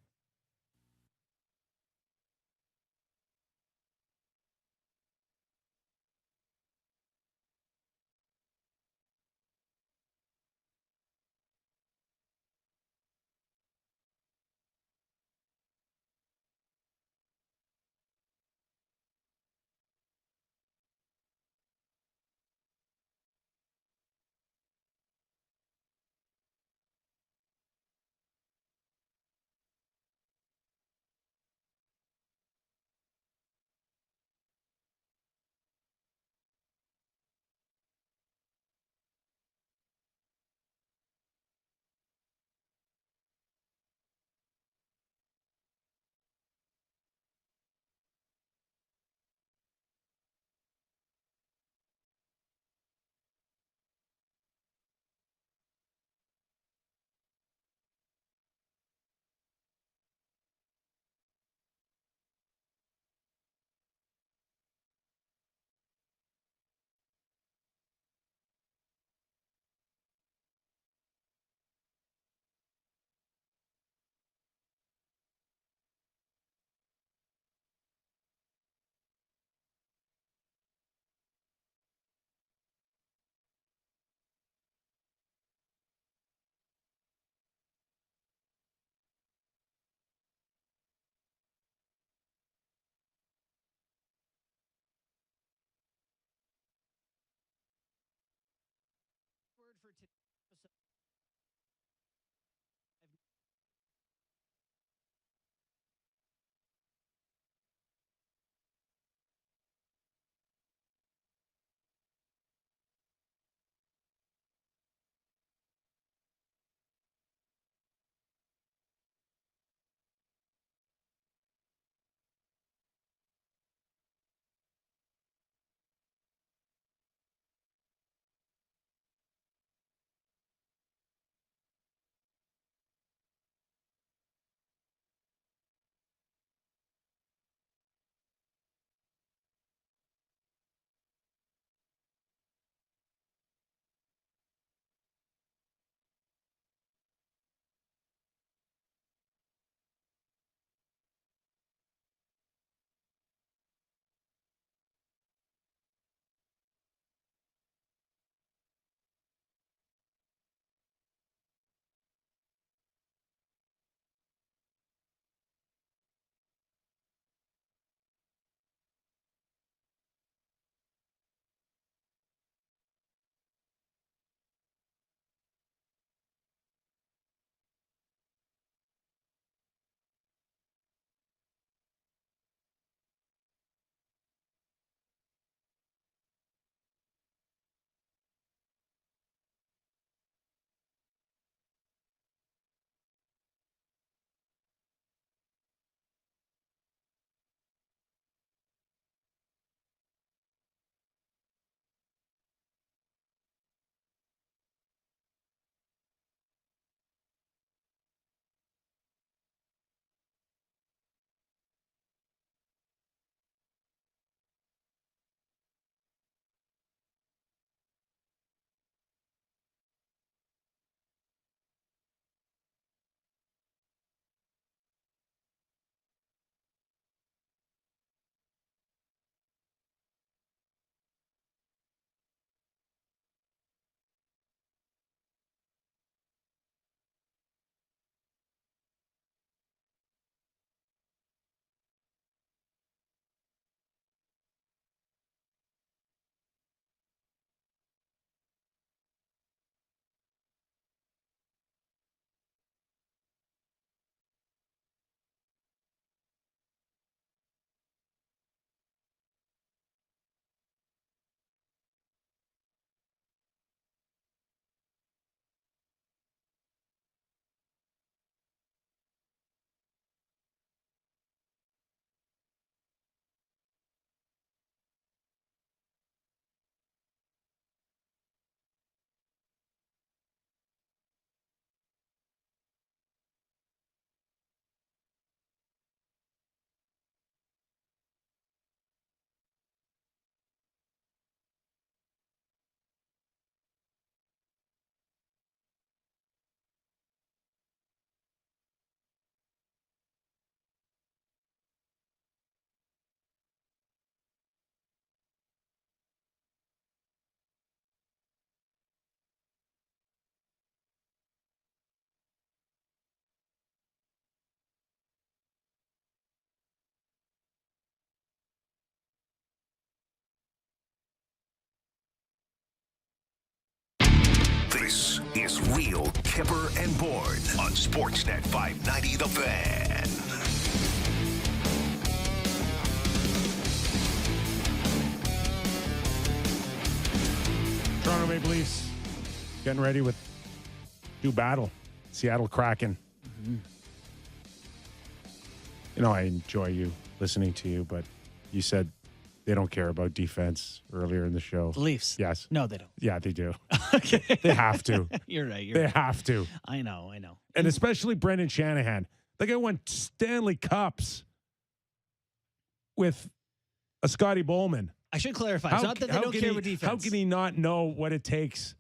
Real Kyper and Bourne on Sportsnet 590 The Fan. Toronto Maple Leafs getting ready with do battle. Seattle Kraken. Mm-hmm. You know, I enjoy you listening to you, but you said they don't care about defense earlier in the show. The Leafs? Yes. No, they don't. Yeah, they do. Okay. They have to. You're right. They have to. I know. And especially Brendan Shanahan. The guy won Stanley Cups with a Scotty Bowman. I should clarify. It's not that they don't care about defense. How can he not know what it takes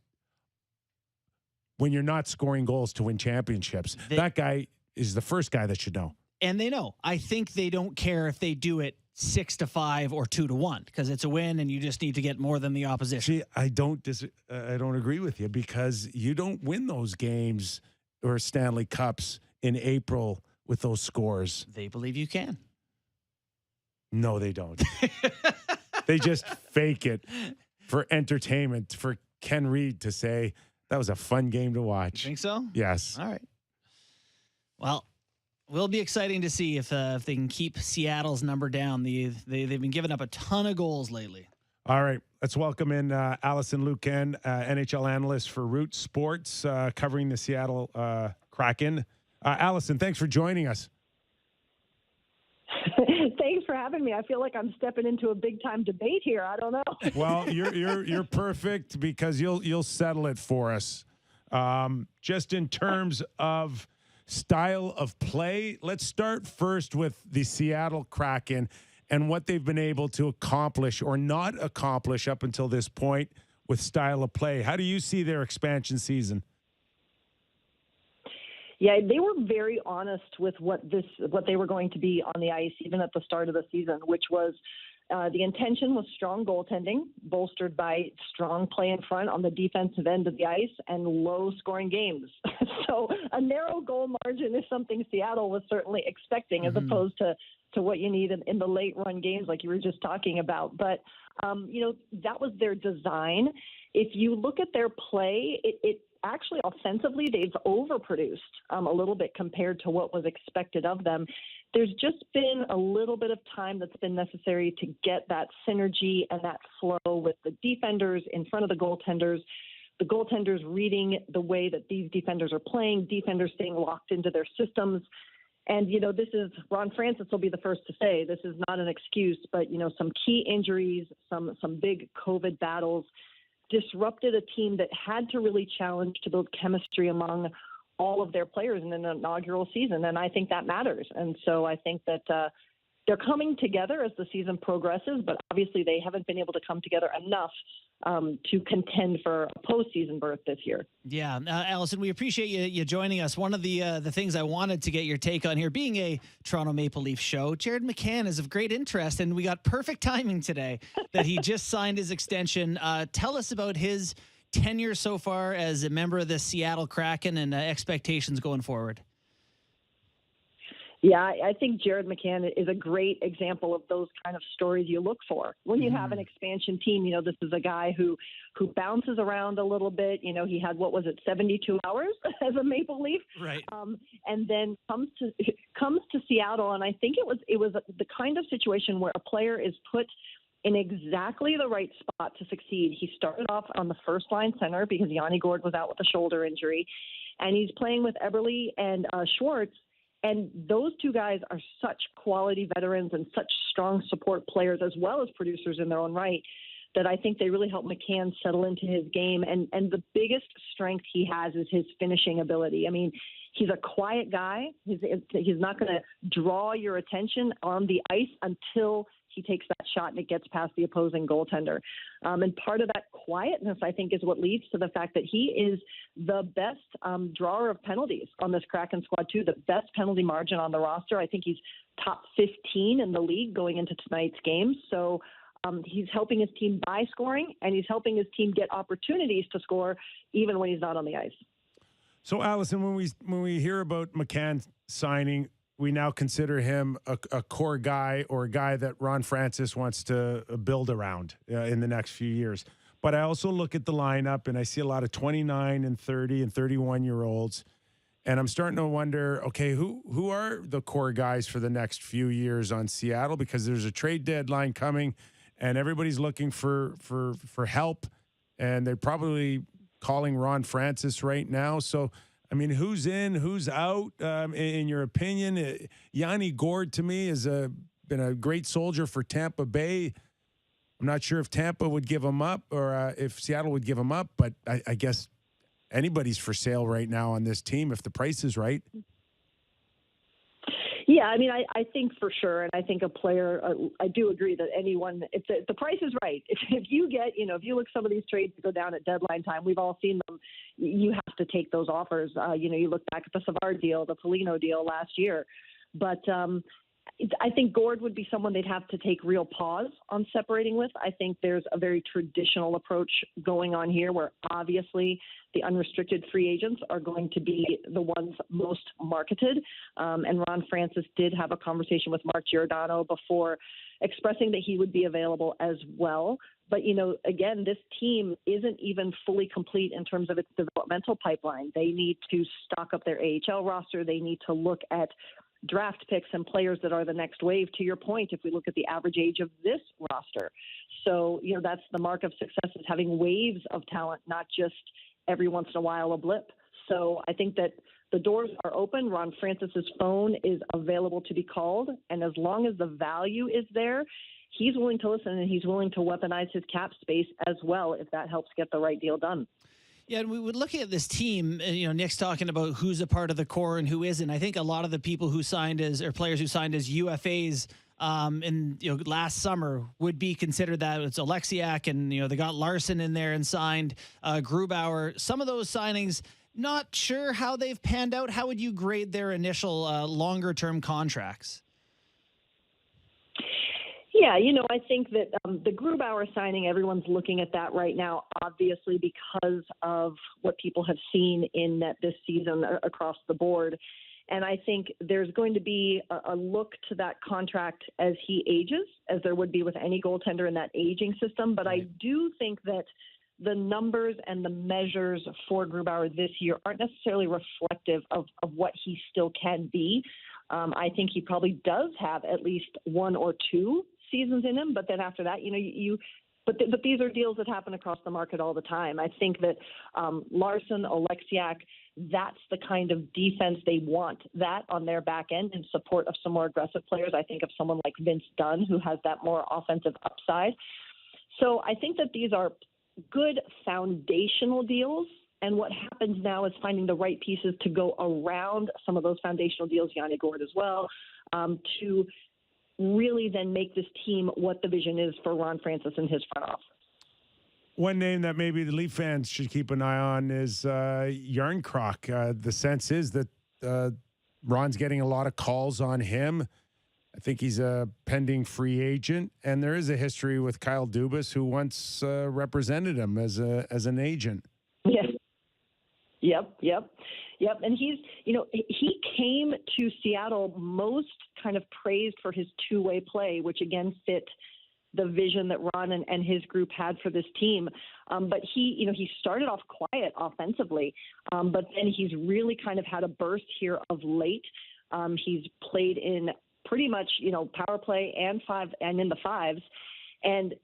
when you're not scoring goals to win championships? That guy is the first guy that should know. And they know. I think they don't care if they do it 6-5 or 2-1 because it's a win and you just need to get more than the opposition. See, I don't agree with you because you don't win those games or Stanley Cups in April with those scores. They believe you can. No, they don't. They just fake it for entertainment, for Ken Reed to say that was a fun game to watch. You think so? Yes. All right. Well, will be exciting to see if they can keep Seattle's number down. They've been giving up a ton of goals lately. All right. Let's welcome in Allison Lucan, NHL analyst for Root Sports, covering the Seattle Kraken. Allison, thanks for joining us. Thanks for having me. I feel like I'm stepping into a big time debate here. I don't know. Well, you're perfect because you'll settle it for us. Just in terms of style of play, let's start first with the Seattle Kraken and what they've been able to accomplish or not accomplish up until this point with style of play. How do you see their expansion season? Yeah, they were very honest with what they were going to be on the ice, even at the start of the season, which was the intention was strong goaltending, bolstered by strong play in front on the defensive end of the ice and low-scoring games. So a narrow goal margin is something Seattle was certainly expecting, as opposed to what you need in the late-run games like you were just talking about. But, that was their design. If you look at their play, it actually offensively, they've overproduced a little bit compared to what was expected of them. There's just been a little bit of time that's been necessary to get that synergy and that flow with the defenders in front of the goaltenders reading the way that these defenders are playing, defenders staying locked into their systems. And, this is Ron Francis will be the first to say this is not an excuse, but, some key injuries, some big COVID battles disrupted a team that had to really challenge to build chemistry among all of their players in an inaugural season. And I think that matters. And so I think that they're coming together as the season progresses, but obviously they haven't been able to come together enough to contend for a postseason berth this year. Yeah, Allison, we appreciate you joining us. One of the things I wanted to get your take on here, being a Toronto Maple Leaf show, Jared Mccann is of great interest, and we got perfect timing today that he just signed his extension. Tell us about his tenure so far as a member of the Seattle Kraken and expectations going forward. Yeah, I think Jared Mccann is a great example of those kind of stories you look for. When you have an expansion team, this is a guy who bounces around a little bit. He had, 72 hours as a Maple Leaf? Right. And then comes to Seattle, and I think it was the kind of situation where a player is put in exactly the right spot to succeed. He started off on the first line center because Yanni Gourde was out with a shoulder injury, and he's playing with Eberle and Schwartz. And those two guys are such quality veterans and such strong support players as well as producers in their own right that I think they really help McCann settle into his game. And the biggest strength he has is his finishing ability. I mean, he's a quiet guy. He's not going to draw your attention on the ice until he takes that shot and it gets past the opposing goaltender. And part of that quietness, I think, is what leads to the fact that he is the best drawer of penalties on this Kraken squad, too, the best penalty margin on the roster. I think he's top 15 in the league going into tonight's game. So he's helping his team by scoring, and he's helping his team get opportunities to score even when he's not on the ice. So, Allison, when we hear about McCann signing, we now consider him a core guy or a guy that Ron Francis wants to build around in the next few years. But I also look at the lineup and I see a lot of 29 and 30 and 31-year-olds. And I'm starting to wonder, okay, who are the core guys for the next few years on Seattle? Because there's a trade deadline coming and everybody's looking for help. And they're probably calling Ron Francis right now. So, I mean, who's in, who's out, in your opinion? Yanni Gourde, to me, has been a great soldier for Tampa Bay. I'm not sure if Tampa would give him up or if Seattle would give him up, but I guess anybody's for sale right now on this team if the price is right. Yeah, I mean, I think for sure, and I think a player, I do agree that anyone, if the price is right, if you get, if you look some of these trades that go down at deadline time, we've all seen them, you have to take those offers. You look back at the Savard deal, the Foligno deal last year, but I think Gourde would be someone they'd have to take real pause on separating with. I think there's a very traditional approach going on here where obviously the unrestricted free agents are going to be the ones most marketed. And Ron Francis did have a conversation with Mark Giordano before expressing that he would be available as well. But, again, this team isn't even fully complete in terms of its developmental pipeline. They need to stock up their AHL roster. They need to look at draft picks and players that are the next wave. To your point, if we look at the average age of this roster. So, that's the mark of success, is having waves of talent, not just every once in a while a blip. So I think that the doors are open. Ron Francis's phone is available to be called. And as long as the value is there, he's willing to listen and he's willing to weaponize his cap space as well if that helps get the right deal done. Yeah, and we would look at this team, Nick's talking about who's a part of the core and who isn't. I think a lot of the people who signed players who signed as UFAs last summer would be considered that. It's Oleksiak and, they got Larson in there and signed Grubauer. Some of those signings, not sure how they've panned out. How would you grade their initial longer term contracts? Yeah, I think that the Grubauer signing, everyone's looking at that right now, obviously because of what people have seen in net this season across the board. And I think there's going to be a look to that contract as he ages, as there would be with any goaltender in that aging system. But I do think that the numbers and the measures for Grubauer this year aren't necessarily reflective of what he still can be. I think he probably does have at least one or two seasons in him, but then after that, but these are deals that happen across the market all the time. I think that Larson, Oleksiak, that's the kind of defense they want, that on their back end in support of some more aggressive players. I think of someone like Vince Dunn, who has that more offensive upside. So I think that these are good foundational deals. And what happens now is finding the right pieces to go around some of those foundational deals, Yanni Gourde as well, to really then make this team what the vision is for Ron Francis and his front office. One name that maybe the Leaf fans should keep an eye on is Järnkrok. The sense is that Ron's getting a lot of calls on him. I think he's a pending free agent, and there is a history with Kyle Dubas, who once represented him as an agent. Yes. Yep. And he came to Seattle most kind of praised for his two-way play, which again fit the vision that Ron and his group had for this team. But he started off quiet offensively, but then he's really kind of had a burst here of late. He's played in pretty much, power play and in the fives. And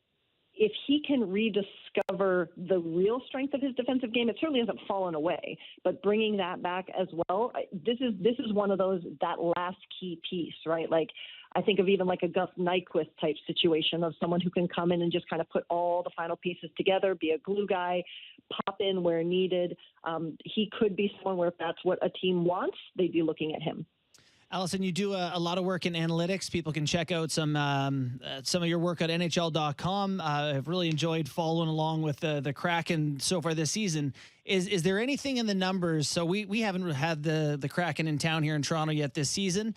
if he can rediscover the real strength of his defensive game, it certainly hasn't fallen away, but bringing that back as well, this is one of those, that last key piece, right? Like I think of even like a Gus Nyquist type situation of someone who can come in and just kind of put all the final pieces together, be a glue guy, pop in where needed. He could be someone where if that's what a team wants, they'd be looking at him. Allison, you do a lot of work in analytics. People can check out some of your work at NHL.com. I've really enjoyed following along with the Kraken so far this season. Is there anything in the numbers? So we haven't had the Kraken in town here in Toronto yet this season.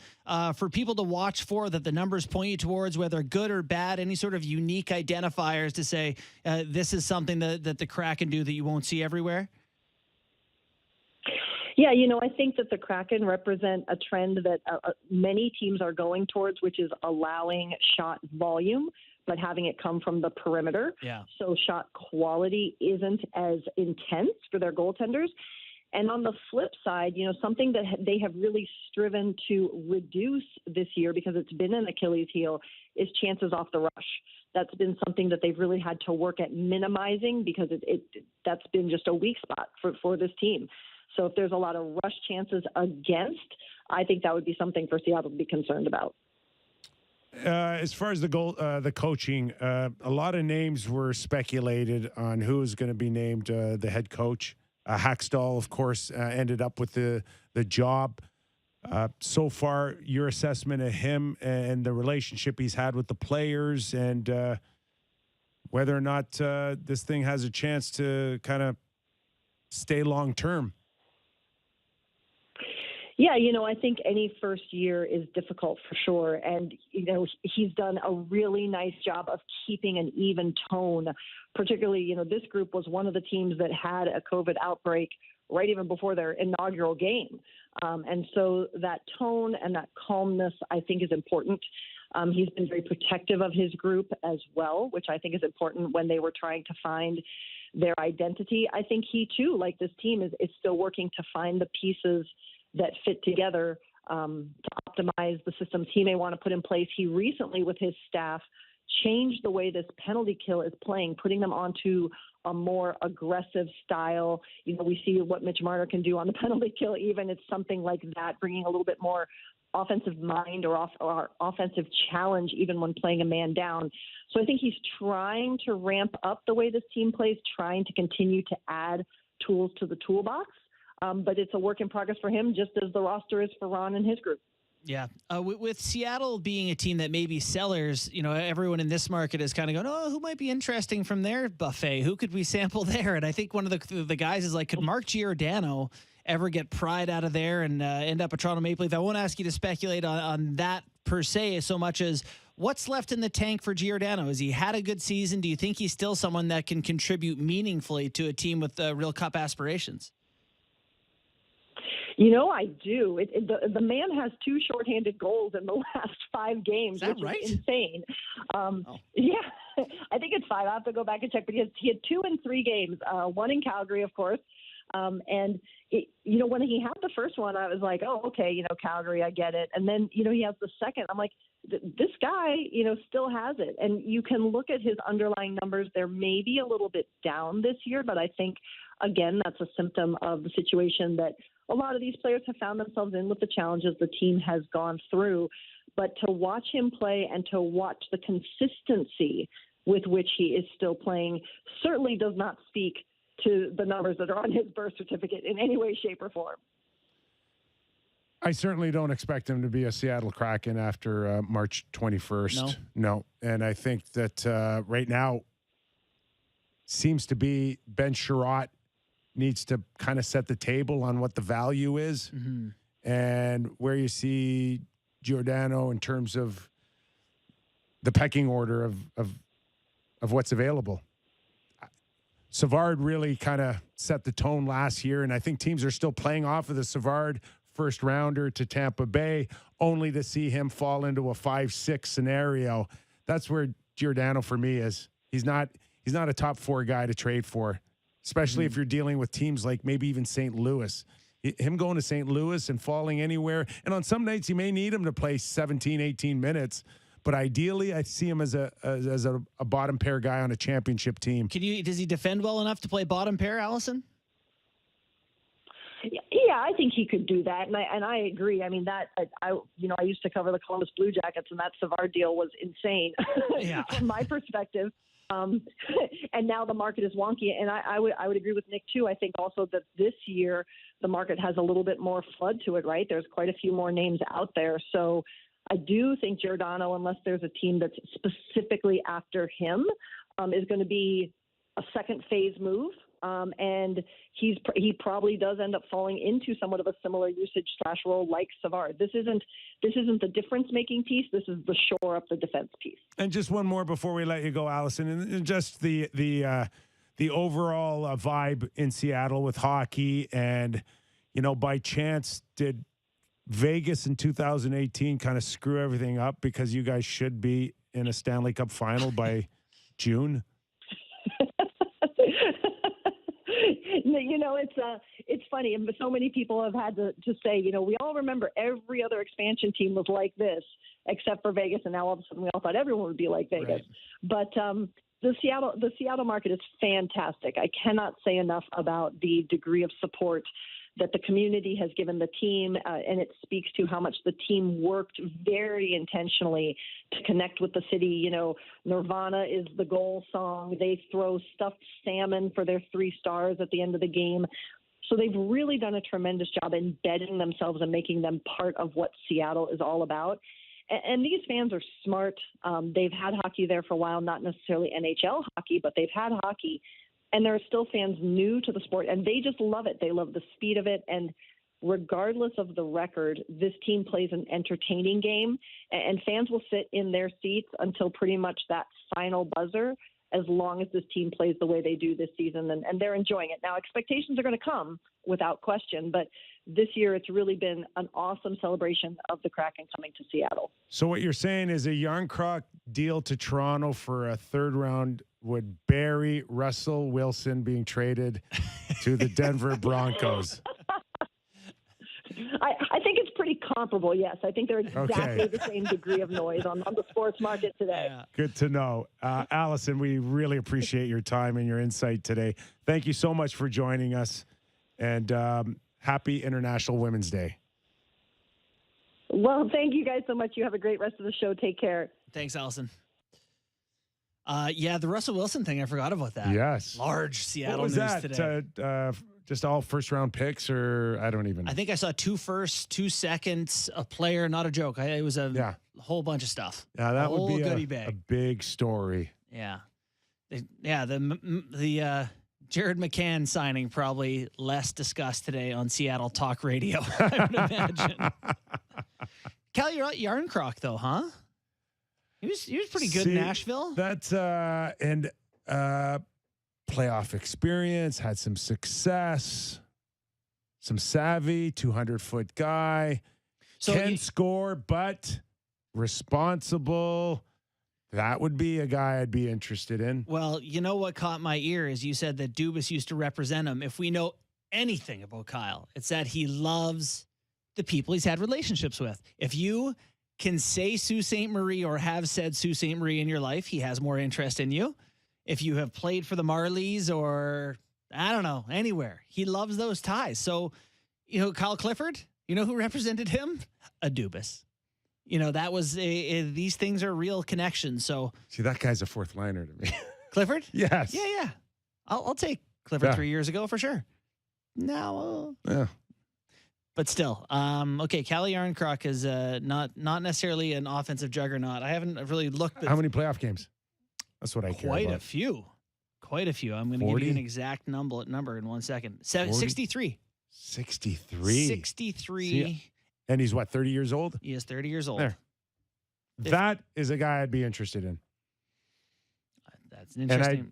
For people to watch for that the numbers point you towards, whether good or bad, any sort of unique identifiers to say this is something that the Kraken do that you won't see everywhere? Yeah, I think that the Kraken represent a trend that many teams are going towards, which is allowing shot volume but having it come from the perimeter. Yeah. So shot quality isn't as intense for their goaltenders. And on the flip side, something that they have really striven to reduce this year, because it's been an Achilles heel, is chances off the rush. That's been something that they've really had to work at minimizing, because that's been just a weak spot for this team. So if there's a lot of rush chances against, I think that would be something for Seattle to be concerned about. As far as the coaching, a lot of names were speculated on who is going to be named the head coach. Hackstall, of course, ended up with the job. So far, your assessment of him and the relationship he's had with the players, and whether or not this thing has a chance to kind of stay long term. Yeah, I think any first year is difficult for sure. And, he's done a really nice job of keeping an even tone. Particularly, this group was one of the teams that had a COVID outbreak right even before their inaugural game. And so that tone and that calmness, I think, is important. He's been very protective of his group as well, which I think is important when they were trying to find their identity. I think he, too, like this team, is still working to find the pieces that fit together to optimize the systems he may want to put in place. He recently, with his staff, changed the way this penalty kill is playing, putting them onto a more aggressive style. We see what Mitch Marner can do on the penalty kill. Even it's something like that, bringing a little bit more offensive mind or offensive challenge, even when playing a man down. So I think he's trying to ramp up the way this team plays, trying to continue to add tools to the toolbox. But it's a work in progress for him, just as the roster is for Ron and his group. Yeah. With Seattle being a team that may be sellers, everyone in this market is kind of going, oh, who might be interesting from their buffet? Who could we sample there? And I think one of the guys is like, could Mark Giordano ever get pried out of there and end up a Toronto Maple Leaf? I won't ask you to speculate on that per se so much as what's left in the tank for Giordano. Has he had a good season? Do you think he's still someone that can contribute meaningfully to a team with real cup aspirations? I do. The man has 2 shorthanded goals in the last 5 games, is that which right? is insane. Yeah, I think it's 5. I have to go back and check, but he had 2 in 3 games, 1 in Calgary, of course. And, when he had the first one, I was like, oh, okay, Calgary, I get it. And then, he has the second. I'm like, this guy, still has it. And you can look at his underlying numbers. They're maybe a little bit down this year, but I think, again, that's a symptom of the situation that a lot of these players have found themselves in with the challenges the team has gone through. But to watch him play and to watch the consistency with which he is still playing certainly does not speak to the numbers that are on his birth certificate in any way, shape, or form. I certainly don't expect him to be a Seattle Kraken after March 21st. No. And I think that right now seems to be Ben Sherratt needs to kind of set the table on what the value is and where you see Giordano in terms of the pecking order of what's available. Savard really kind of set the tone last year, and I think teams are still playing off of the Savard first rounder to Tampa Bay, only to see him fall into a 5-6 scenario. That's where Giordano for me is. He's not a top 4 guy to trade for, especially if you're dealing with teams like maybe even St. Louis. Him going to St. Louis and falling anywhere, and on some nights you may need him to play 17, 18 minutes. But ideally, I see him as a bottom pair guy on a championship team. Does he defend well enough to play bottom pair, Allison? Yeah, I think he could do that, and I agree. I mean, I used to cover the Columbus Blue Jackets, and that Savard deal was insane from my perspective. And now the market is wonky, and I would agree with Nick too. I think also that this year the market has a little bit more flood to it. Right, there's quite a few more names out there, so I do think Giordano, unless there's a team that's specifically after him, is going to be a second phase move. And he probably does end up falling into somewhat of a similar usage / role like Savard. This isn't the difference making piece. This is the shore up the defense piece. And just one more before we let you go, Allison, and just the overall vibe in Seattle with hockey, and by chance did Vegas in 2018 kind of screw everything up because you guys should be in a Stanley Cup final by June? You know, it's funny. And so many people have had to say, you know, we all remember every other expansion team was like this, except for Vegas. And now all of a sudden we all thought everyone would be like Vegas. Right. But the Seattle market is fantastic. I cannot say enough about the degree of support that the community has given the team, and it speaks to how much the team worked very intentionally to connect with the city. You know, Nirvana is the goal song. They throw stuffed salmon for their 3 stars at the end of the game. So they've really done a tremendous job embedding themselves and making them part of what Seattle is all about. And these fans are smart. They've had hockey there for a while, not necessarily NHL hockey, but they've had hockey. And there are still fans new to the sport, and they just love it. They love the speed of it. And regardless of the record, this team plays an entertaining game, and fans will sit in their seats until pretty much that final buzzer, as long as this team plays the way they do this season, and they're enjoying it. Now, expectations are going to come without question, but this year it's really been an awesome celebration of the Kraken coming to Seattle. So what you're saying is a Yarncroc deal to Toronto for a 3rd round would bury Russell Wilson being traded to the Denver Broncos. I think it's pretty comparable, yes. I think they're exactly the same degree of noise on the sports market today. Yeah. Good to know. Allison, we really appreciate your time and your insight today. Thank you so much for joining us, and happy International Women's Day. Well, thank you guys so much. You have a great rest of the show. Take care. Thanks, Allison. Yeah, the Russell Wilson thing, I forgot about that. Yes. Large Seattle What was news that? today. Just all 1st-round picks, or I don't even know. I think I saw 2 firsts, 2 seconds, a player, not a joke. It was a whole bunch of stuff. Yeah, that would be goodie a bag. big story. Yeah. The Jared McCann signing probably less discussed today on Seattle Talk Radio, I would imagine. Cal Yarncroc, though, huh? He was pretty good in Nashville. That's playoff experience, had some success, some savvy, 200-foot guy, So can score, but responsible. That would be a guy I'd be interested in. Well, you know what caught my ear is you said that Dubas used to represent him. If we know anything about Kyle, it's that he loves the people he's had relationships with. If you can say Sault Ste. Marie or have said Sault Ste. Marie in your life, he has more interest in you. If you have played for the Marlies or, I don't know, anywhere, he loves those ties. So, you know, Kyle Clifford, you know who represented him? A Dubas. You know, that was these things are real connections. So, See, that guy's a 4th liner to me. Clifford? Yes. Yeah. I'll take Clifford 3 years ago for sure. No. Yeah. But still, okay, Calle Yarncroc is not necessarily an offensive juggernaut. I haven't really looked at How many playoff games? That's what I care quite about. a few. Quite a few. I'm going to give you an exact number in 1 second. 63. 63. 63. See, and he's what, 30 years old? He is 30 years old. There. That is a guy I'd be interested in. That's an interesting.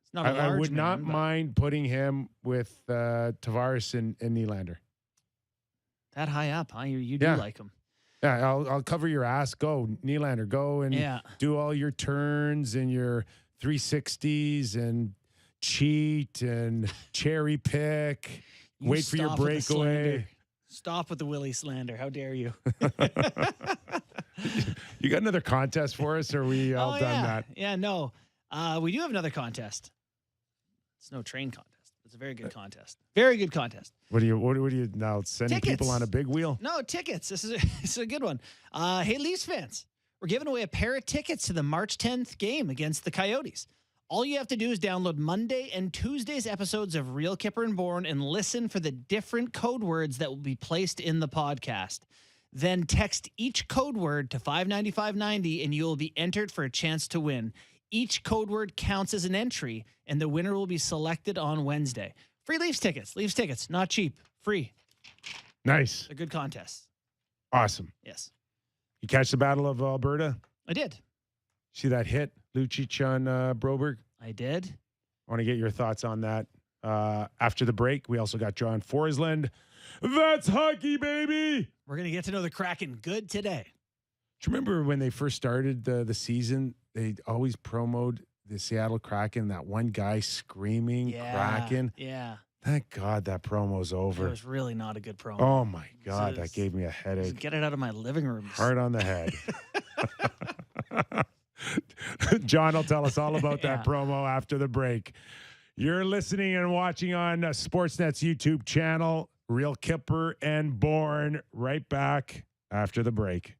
It's not a I large would not man, but mind putting him with Tavares and Nylander. that high up, huh? You do Yeah. like him. Yeah, I'll cover your ass. Go, Nylander. Go and do all your turns and your 360s and cheat and cherry pick. Wait for your stop with the breakaway. slander. Stop with the Willie slander. How dare you? You got another contest for us, or are we all done that? Yeah, no. We do have another contest. It's no train contest. It's a very good contest. Very good contest. What do you now sending Tickets. people on a big wheel? No, tickets. This is a good one. Hey, Leafs fans, we're giving away a pair of tickets to the March 10th game against the Coyotes. All you have to do is download Monday and Tuesday's episodes of Real Kyper and Bourne and listen for the different code words that will be placed in the podcast. Then text each code word to 59590 and you will be entered for a chance to win. Each code word counts as an entry, and the winner will be selected on Wednesday. Free Leafs tickets. Leafs tickets. Not cheap. Free. Nice. A good contest. Awesome. Yes. You catch the Battle of Alberta? I did. See that hit, Lucic on Broberg? I did. I want to get your thoughts on that. After the break, we also got John Forsland. That's hockey, baby. We're going to get to know the Kraken good today. Do you remember when they first started the season? They always promoted the Seattle Kraken, that one guy screaming, Kraken. Yeah. Thank God that promo's It over. was really not a good promo. Oh, my God. Just- That gave me a Just headache. get it out of my living room. Hard on the head. John will tell us all about that Yeah. promo after the break. You're listening and watching on Sportsnet's YouTube channel, Real Kyper and Bourne. Right back after the break.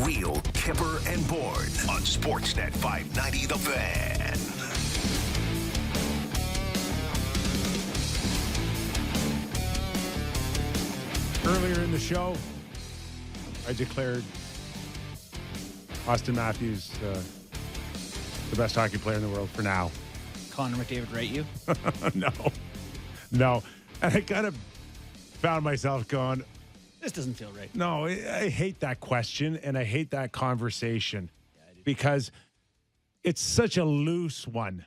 Wheel, Kyper, and Bourne on Sportsnet 590 The Fan. Earlier in the show, I declared Austin Matthews the best hockey player in the world for now. Connor McDavid rate you? No. And I kind of found myself going, This doesn't feel right. no, I hate that question and I hate that conversation because it's such a loose one.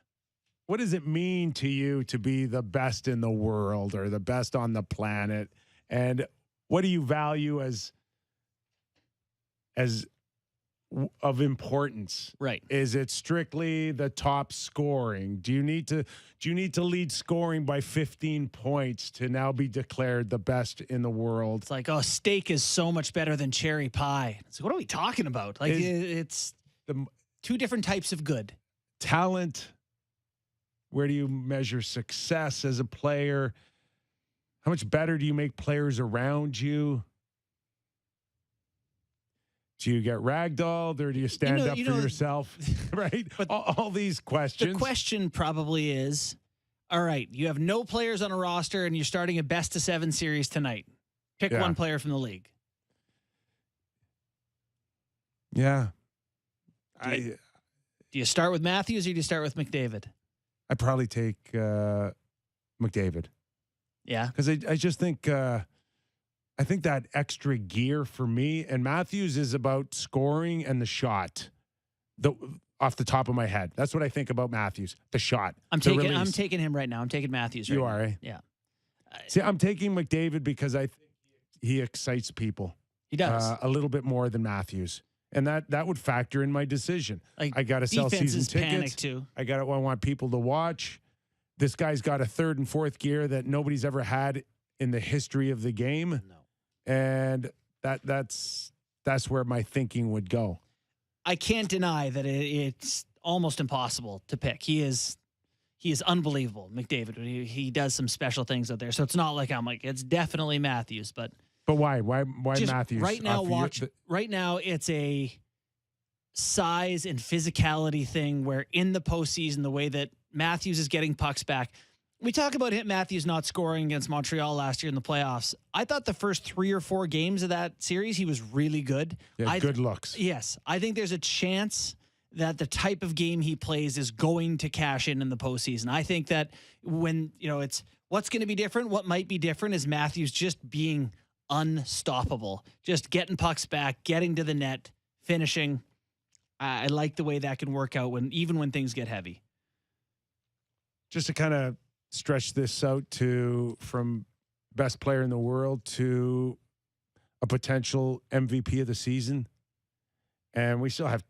What does it mean to you to be the best in the world or the best on the planet? And what do you value as of importance? Right. Is it strictly the top scoring? Do you need to lead scoring by 15 points to now be declared the best in the world? It's like, oh, steak is so much better than cherry pie. So what are we talking about? Like, it's The two different types of good. talent, where do you measure success as a player? How much better do you make players around you? Do you get ragdolled or do you stand up for yourself? Right? But all these questions. The question probably is, all right, you have no players on a roster and you're starting a best-of-7 series tonight. Pick one player from the league. Yeah. Do you start with Matthews or do you start with McDavid? I'd probably take McDavid. Yeah. Because I just think I think that extra gear for me, and Matthews is about scoring and the shot. Off the top of my head, that's what I think about Matthews. The shot. I'm taking him right now. I'm taking Matthews. You right are, now. eh? Yeah. See, I'm taking McDavid because I think he excites people. He does a little bit more than Matthews, and that would factor in my decision. Like, I got to sell season panic tickets. too. I want people to watch. This guy's got a third and fourth gear that nobody's ever had in the history of the game. No. And that's where my thinking would go. I can't deny that it's almost impossible to pick. He is unbelievable, McDavid. He does some special things out there. So it's not like I'm like, it's definitely Matthews, but why just Matthews? Right now, right now it's a size and physicality thing where in the postseason, the way that Matthews is getting pucks back. We talk about Matthews not scoring against Montreal last year in the playoffs. I thought the first 3 or 4 games of that series, he was really good. Yeah, good looks. Yes. I think there's a chance that the type of game he plays is going to cash in the postseason. I think that when, it's what's going to be different, what might be different is Matthews just being unstoppable, just getting pucks back, getting to the net, finishing. I like the way that can work out even when things get heavy. Just to kind of stretch this out from best player in the world to a potential MVP of the season. And we still have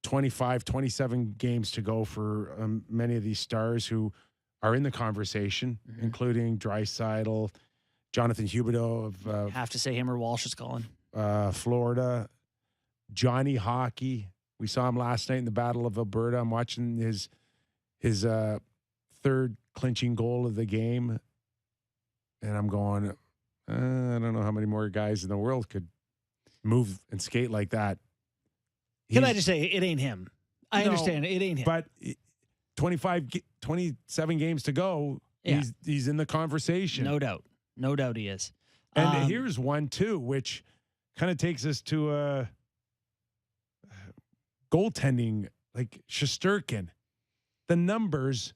25, 27 games to go for many of these stars who are in the conversation, including Draisaitl, Jonathan Huberdeau of have to say him or Walsh is calling. Florida, Johnny Hockey. We saw him last night in the Battle of Alberta. I'm watching his third clinching goal of the game, and I'm going, I don't know how many more guys in the world could move and skate like that. Can I just say, it ain't him. I understand it ain't him. But 27 games to go, he's in the conversation. No doubt he is. And here's one, too, which kind of takes us to goaltending, like Shesterkin. The numbers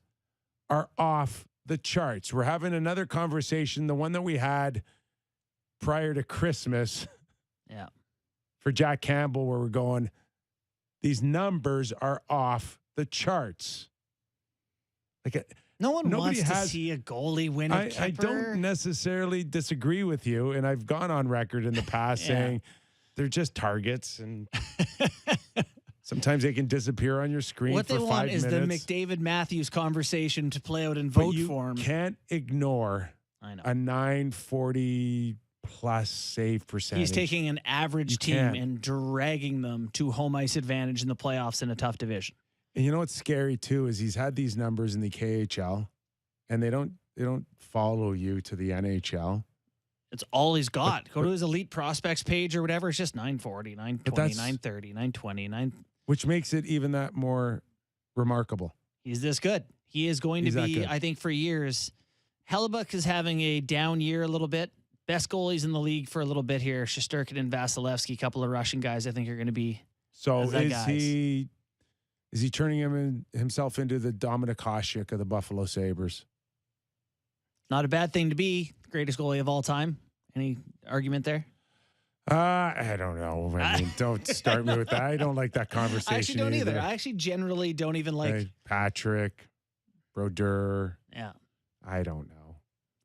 are off the charts. We're having another conversation, the one that we had prior to Christmas. Yeah. For Jack Campbell, where we're going, these numbers are off the charts. Like no one wants to see a goalie win a Kyper. I don't necessarily disagree with you, and I've gone on record in the past saying they're just targets, and sometimes they can disappear on your screen for 5 minutes. What they want is the McDavid-Matthews conversation to play out in vote form. You can't ignore a 940 plus save percentage. He's taking an average team and dragging them to home ice advantage in the playoffs in a tough division. And you know what's scary too is he's had these numbers in the KHL, and they don't follow you to the NHL. It's all he's got. Go to his elite prospects page or whatever. It's just 940, 920, 930, 920, which makes it even that more remarkable. He's this good. He is going to be, I think, for years. Hellebuck is having a down year a little bit. Best goalies in the league for a little bit here. Shesterkin and Vasilevsky, a couple of Russian guys I think are going to be. So is he turning himself into the Dominik Hasek of the Buffalo Sabres? Not a bad thing to be. Greatest goalie of all time. Any argument there? I don't know. I mean, don't start me with that. I don't like that conversation. I actually don't either. I actually generally don't even like Patrick, Brodeur. Yeah. I don't know.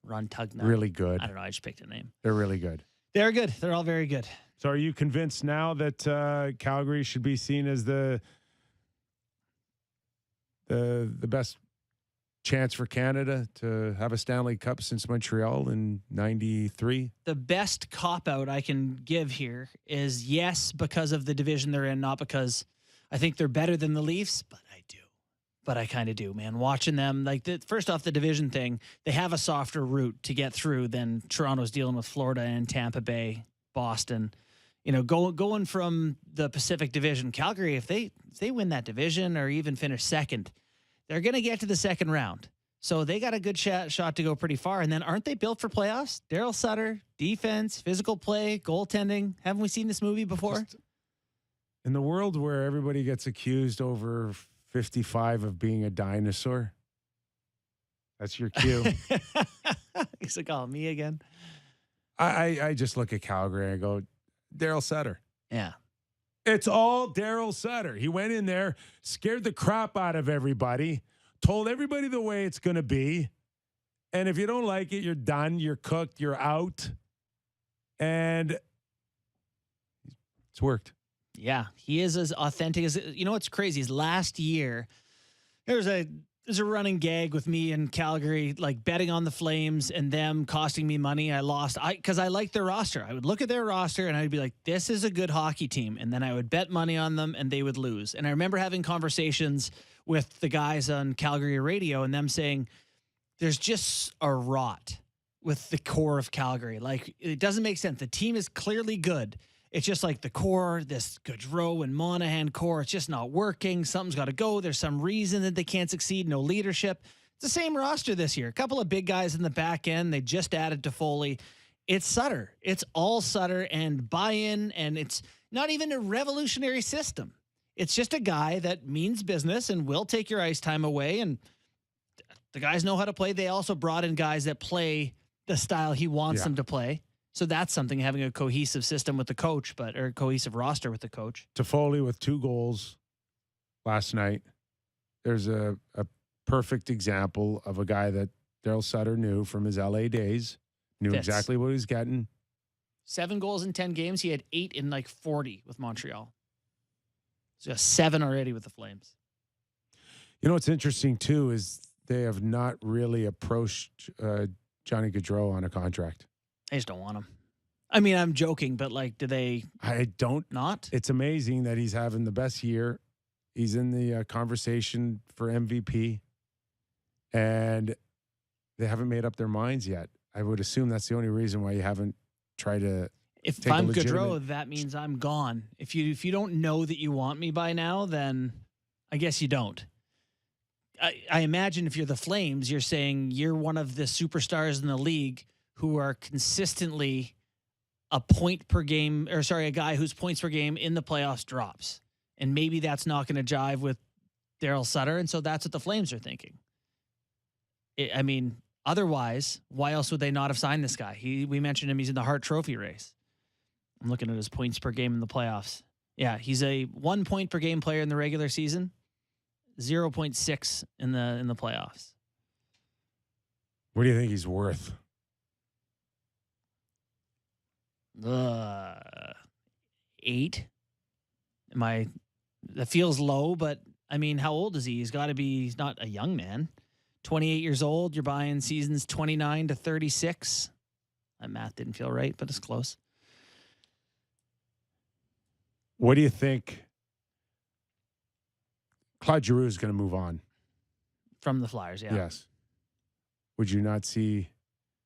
Ron Tugnutt. Really good. I don't know. I just picked a name. They're really good. They're good. They're all very good. So are you convinced now that Calgary should be seen as the best chance for Canada to have a Stanley Cup since Montreal in 93? The best cop-out I can give here is yes, because of the division they're in, not because I think they're better than the Leafs, but I do. But I kind of do, man. Watching them, first off, the division thing, they have a softer route to get through than Toronto's dealing with Florida and Tampa Bay, Boston. You know, going from the Pacific Division, Calgary, if they win that division or even finish second, they're going to get to the second round. So they got a good shot to go pretty far. And then aren't they built for playoffs? Daryl Sutter, defense, physical play, goaltending. Haven't we seen this movie before? Just in the world where everybody gets accused over 55 of being a dinosaur, that's your cue. He's like, oh, me again? I just look at Calgary and I go, Daryl Sutter. Yeah. It's all Daryl Sutter. He went in there, scared the crap out of everybody, told everybody the way it's going to be. And if you don't like it, you're done. You're cooked. You're out. And it's worked. Yeah, he is as authentic as, you know what's crazy is last year, there's a running gag with me in Calgary, like betting on the Flames and them costing me money. I lost because I liked their roster. I would look at their roster and I'd be like, this is a good hockey team. And then I would bet money on them and they would lose. And I remember having conversations with the guys on Calgary radio and them saying, there's just a rot with the core of Calgary. Like, it doesn't make sense. The team is clearly good. It's just like the core, this Gaudreau and Monahan core, it's just not working. Something's got to go. There's some reason that they can't succeed. No leadership. It's the same roster this year. A couple of big guys in the back end. They just added to Foley. It's Sutter. It's all Sutter and buy-in, and it's not even a revolutionary system. It's just a guy that means business and will take your ice time away, and the guys know how to play. They also brought in guys that play the style he wants them to play. So that's something, having a cohesive system with the coach, or cohesive roster with the coach. Toffoli with 2 goals last night. There's a perfect example of a guy that Daryl Sutter knew from his LA days, knew exactly what he was getting. 7 goals in 10 games. He had 8 in 40 with Montreal. So he has 7 already with the Flames. You know what's interesting, too, is they have not really approached Johnny Gaudreau on a contract. I just don't want him. I mean, I'm joking, but do they? I don't. Not? It's amazing that he's having the best year. He's in the conversation for MVP, and they haven't made up their minds yet. I would assume that's the only reason why you haven't tried to. If I'm Gaudreau, that means I'm gone. If you don't know that you want me by now, then I guess you don't. I imagine if you're the Flames, you're saying you're one of the superstars in the league who are consistently a guy whose points per game in the playoffs drops. And maybe that's not going to jive with Daryl Sutter. And so that's what the Flames are thinking. Otherwise, why else would they not have signed this guy? We mentioned him. He's in the Hart Trophy race. I'm looking at his points per game in the playoffs. Yeah, he's a 1 point per game player in the regular season, 0.6 in the playoffs. What do you think he's worth? 8. That feels low, but I mean, how old is he? He's not a young man. 28 years old. You're buying seasons 29 to 36. That math didn't feel right, but it's close. What do you think? Claude Giroux is going to move on from the Flyers. Yeah. Yes. Would you not see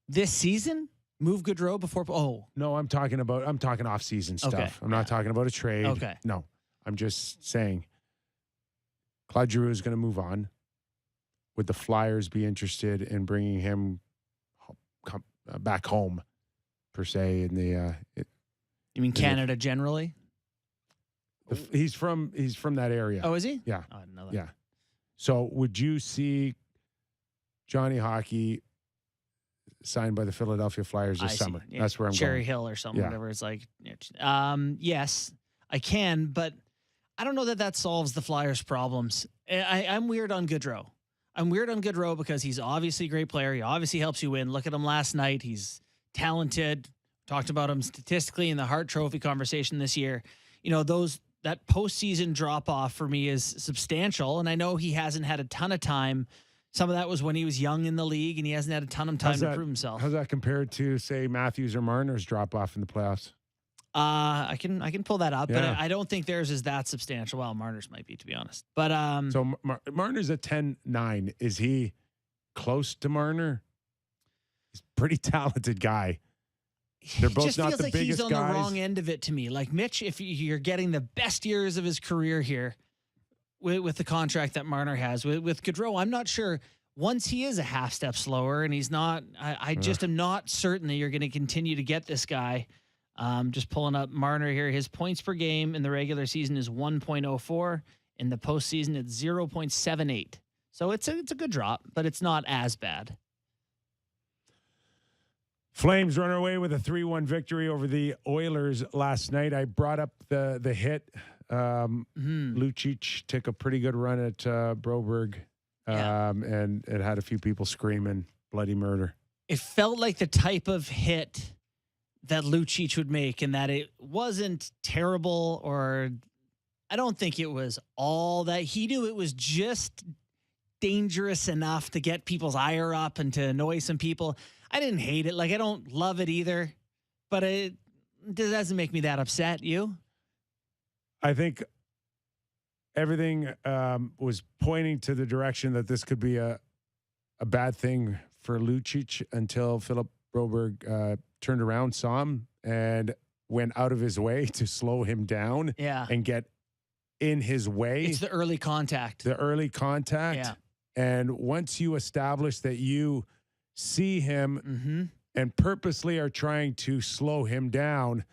this season? Move Gaudreau before. Oh, No, I'm talking off-season stuff. Okay. I'm not talking about a trade. Okay. No, I'm just saying Claude Giroux is going to move on. Would the Flyers be interested in bringing him back home, per se? In the you mean Canada generally? he's from that area. Oh, is he? Yeah. Oh, I didn't know that. Yeah. So would you see Johnny Hockey signed by the Philadelphia Flyers this summer? Yeah. That's where I'm Cherry going. Hill or something, Yeah. whatever it's like. Yes, I can, but I don't know that solves the Flyers' problems. I'm weird on Gaudreau. I'm weird on Gaudreau because he's obviously a great player. He obviously helps you win. Look at him last night. He's talented. Talked about him statistically in the Hart Trophy conversation this year. You know, that postseason drop off for me is substantial. And I know he hasn't had a ton of time. Some of that was when he was young in the league and he hasn't had a ton of time to prove himself. How's that compared to, say, Matthews or Marner's drop off in the playoffs? I can pull that up, but Yeah. I don't think theirs is that substantial. Well, Marner's might be, to be honest. But So Marner's at 10-9. Is he close to Marner? He's a pretty talented guy. They're both just not feels the like biggest he's on guys. the wrong end of it to me. Like Mitch, if you're getting the best years of his career here with the contract that Marner has with Gaudreau, I'm not sure. Once he is a half step slower and he's not, I just am not certain that you're going to continue to get this guy. Just pulling up Marner here. His points per game in the regular season is 1.04. In the postseason, it's 0.78. So it's a good drop, but it's not as bad. Flames run away with a 3-1 victory over the Oilers last night. I brought up the hit. Lucic took a pretty good run at Broberg, and it had a few people screaming bloody murder. It felt like the type of hit that Lucic would make, and that it wasn't terrible, or I don't think it was all that. He knew it was just dangerous enough to get people's ire up and to annoy some people. I didn't hate it. Like, I don't love it either, but it doesn't make me that upset. You? I think everything was pointing to the direction that this could be a bad thing for Lucic until Philip Broberg turned around, saw him, and went out of his way to slow him down and get in his way. It's the early contact. Yeah. And once you establish that you see him and purposely are trying to slow him down,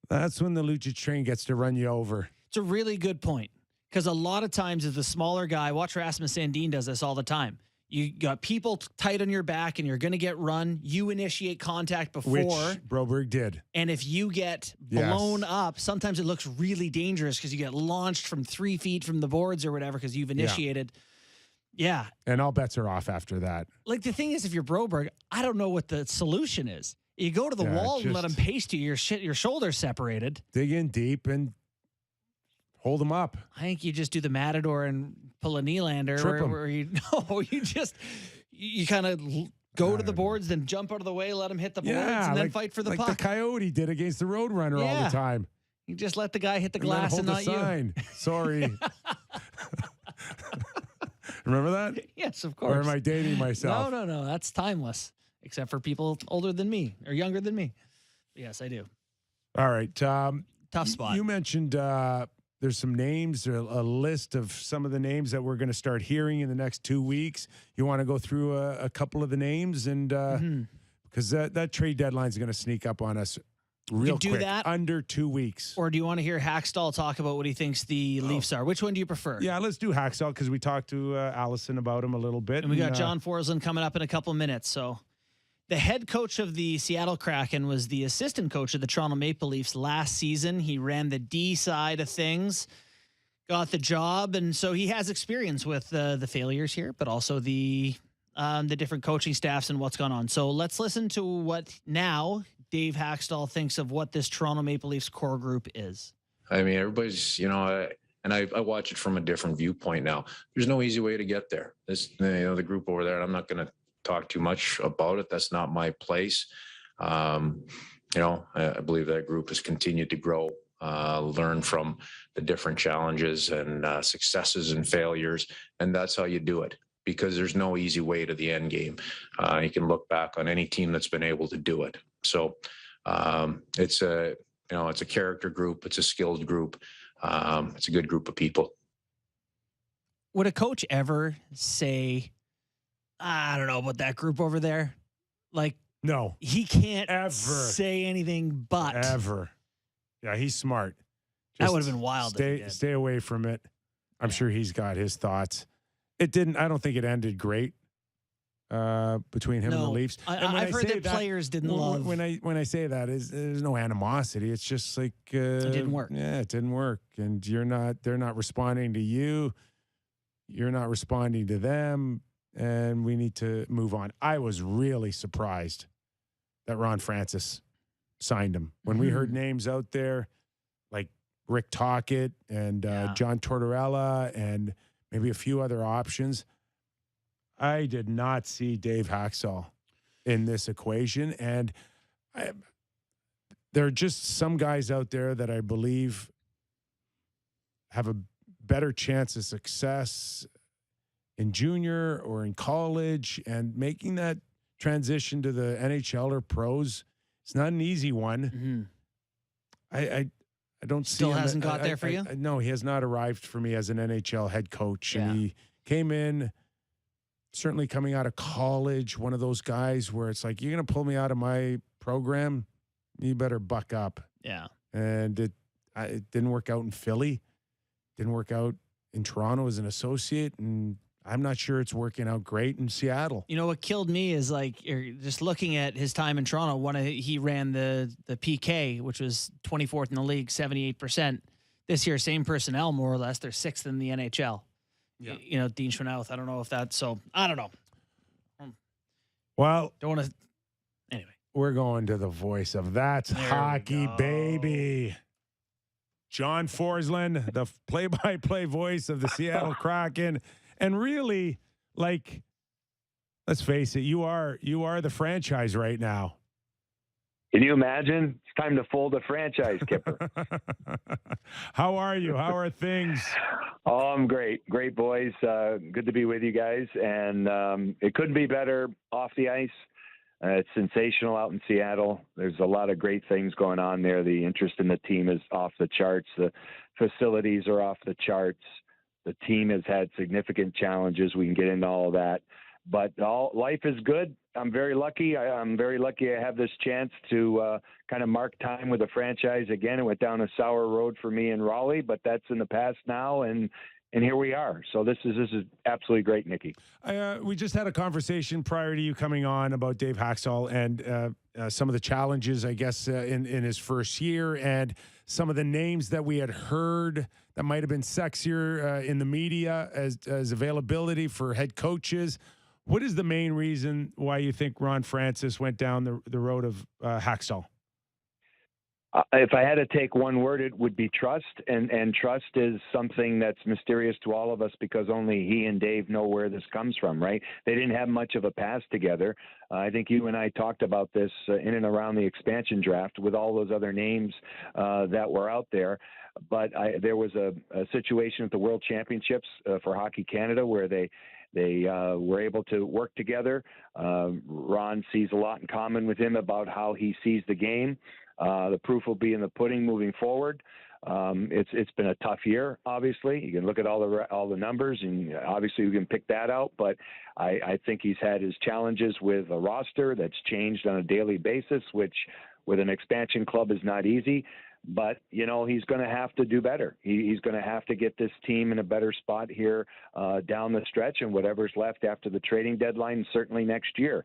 that's when the Lucic train gets to run you over. It's a really good point, because a lot of times as the smaller guy, watch Rasmus Sandin does this all the time. You got people tight on your back and you're going to get run. You initiate contact before. Which Broberg did. And if you get blown up, sometimes it looks really dangerous because you get launched from 3 feet from the boards or whatever because you've initiated. Yeah. And all bets are off after that. Like, the thing is, if you're Broberg, I don't know what the solution is. You go to the wall and let him paste you. Your shoulders separated. Dig in deep and hold him up. I think you just do the Matador and pull a Nylander, where you kind of go to the boards, then jump out of the way, let him hit the boards, and then fight for the puck. Like the Coyote did against the Roadrunner all the time. You just let the guy hit the glass and not you. Sign. Sorry. Remember that? Yes, of course. Or am I dating myself? No. That's timeless, except for people older than me or younger than me. Yes, I do. All right. Tough spot. You mentioned there's some names, or a list of some of the names that we're going to start hearing in the next 2 weeks. You want to go through a couple of the names, and because that trade deadline is going to sneak up on us real quick. That under 2 weeks. Or do you want to hear Hackstall talk about what he thinks the Leafs are? Which one do you prefer? Yeah, let's do Hackstall, because we talked to Allison about him a little bit. And we got John Forsland coming up in a couple minutes. So the head coach of the Seattle Kraken was the assistant coach of the Toronto Maple Leafs last season. He ran the D side of things, got the job, and so he has experience with the failures here, but also the different coaching staffs and what's gone on. So let's listen to what now Dave Hackstall thinks of what this Toronto Maple Leafs core group is. I mean, everybody's, and I watch it from a different viewpoint now. There's no easy way to get there. The group over there, and I'm not going to talk too much about it. That's not my place. I believe that group has continued to grow, learn from the different challenges and successes and failures. And that's how you do it, because there's no easy way to the end game. You can look back on any team that's been able to do it. So it's a character group. It's a skilled group. It's a good group of people. Would a coach ever say, I don't know about that group over there? Like, No, he can't ever say anything but. ever. Yeah, he's smart. That would have been wild if he did. Stay away from it. I'm sure he's got his thoughts. It didn't. I don't think it ended great between him and the Leafs. I've heard that players didn't love. When I say that, there's no animosity. It's just like it didn't work. Yeah, it didn't work, and they're not responding to you. You're not responding to them, and we need to move on. I was really surprised that Ron Francis signed him. When we heard names out there like Rick Tocchet and John Tortorella and maybe a few other options, I did not see Dave Haxall in this equation. And there are just some guys out there that I believe have a better chance of success in junior or in college, and making that transition to the NHL or pros. It's not an easy one. I don't see Still him. hasn't got there for you? No, he has not arrived for me as an NHL head coach. Yeah. And he came in, certainly coming out of college, one of those guys where it's like, you're going to pull me out of my program, you better buck up. Yeah. And it didn't work out in Philly, didn't work out in Toronto as an associate, and I'm not sure it's working out great in Seattle. You know what killed me is like, you're just looking at his time in Toronto. He ran the PK, which was 24th in the league, 78%. This year, same personnel more or less. They're 6th in the NHL. Yeah. You know, Dean Schwannouth. I don't know if that's so. I don't know. Well, Don't want to. Anyway, we're going to the voice of That's There we Hockey, go. baby. John Forsland, the play-by-play voice of the Seattle Kraken. And really, like, let's face it, you are the franchise right now. Can you imagine? It's time to fold a franchise, Kyper. How are you? How are things? Oh, I'm great. Great, boys. Good to be with you guys. And it couldn't be better off the ice. It's sensational out in Seattle. There's a lot of great things going on there. The interest in the team is off the charts. The facilities are off the charts. The team has had significant challenges. We can get into all of that. But life is good. I'm very lucky. I'm very lucky I have this chance to kind of mark time with the franchise again. It went down a sour road for me in Raleigh, but that's in the past now, and here we are. So this is absolutely great, Nikki. We just had a conversation prior to you coming on about Dave Haxall and some of the challenges, I guess, in his first year, and some of the names that we had heard that might have been sexier in the media as availability for head coaches. What is the main reason why you think Ron Francis went down the road of Haxall? If I had to take one word, it would be trust. And trust is something that's mysterious to all of us because only he and Dave know where this comes from, right? They didn't have much of a past together. I think you and I talked about this in and around the expansion draft with all those other names that were out there. But there was a situation at the World Championships for Hockey Canada where they were able to work together. Ron sees a lot in common with him about how he sees the game. The proof will be in the pudding moving forward. It's been a tough year, obviously. You can look at all the numbers, and obviously we can pick that out. But I think he's had his challenges with a roster that's changed on a daily basis, which with an expansion club is not easy. But, you know, he's going to have to do better. He's going to have to get this team in a better spot here down the stretch and whatever's left after the trading deadline, certainly next year,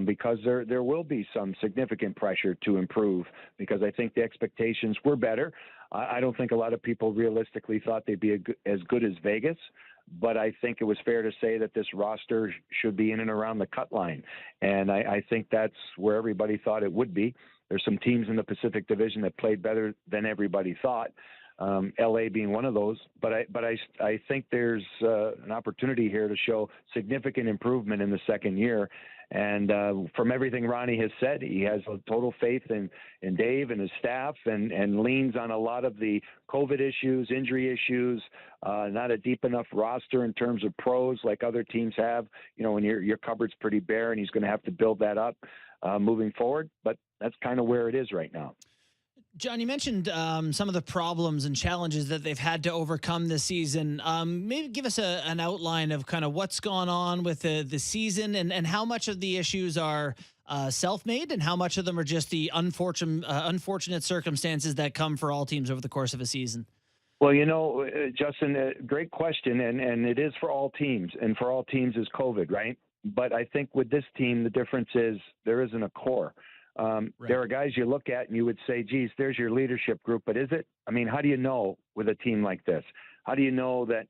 because there will be some significant pressure to improve because I think the expectations were better. I don't think a lot of people realistically thought they'd be as good as Vegas, but I think it was fair to say that this roster should be in and around the cut line. And I think that's where everybody thought it would be. There's some teams in the Pacific Division that played better than everybody thought, LA being one of those. But I think there's an opportunity here to show significant improvement in the second year. And from everything Ronnie has said, he has a total faith in Dave and his staff and leans on a lot of the COVID issues, injury issues, not a deep enough roster in terms of pros like other teams have. You know, when your cupboard's pretty bare and he's going to have to build that up moving forward. But That's kind of where it is right now. John, you mentioned some of the problems and challenges that they've had to overcome this season. Maybe give us an outline of kind of what's gone on with the season and how much of the issues are self-made and how much of them are just the unfortunate circumstances that come for all teams over the course of a season. Well, Justin, great question, and it is for all teams, and for all teams is COVID, right? But I think with this team, the difference is there isn't a core. Right. There are guys you look at and you would say, geez, there's your leadership group, but is it? I mean, how do you know with a team like this? How do you know that,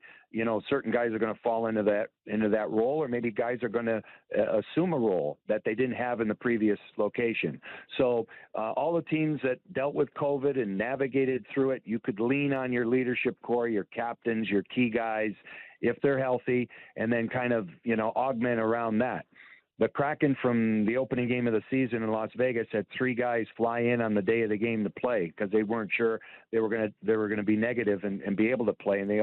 certain guys are going to fall into that role, or maybe guys are going to assume a role that they didn't have in the previous location? So all the teams that dealt with COVID and navigated through it, you could lean on your leadership core, your captains, your key guys, if they're healthy, and then kind of, augment around that. The Kraken from the opening game of the season in Las Vegas had 3 guys fly in on the day of the game to play because they weren't sure they were going to be negative and be able to play. And they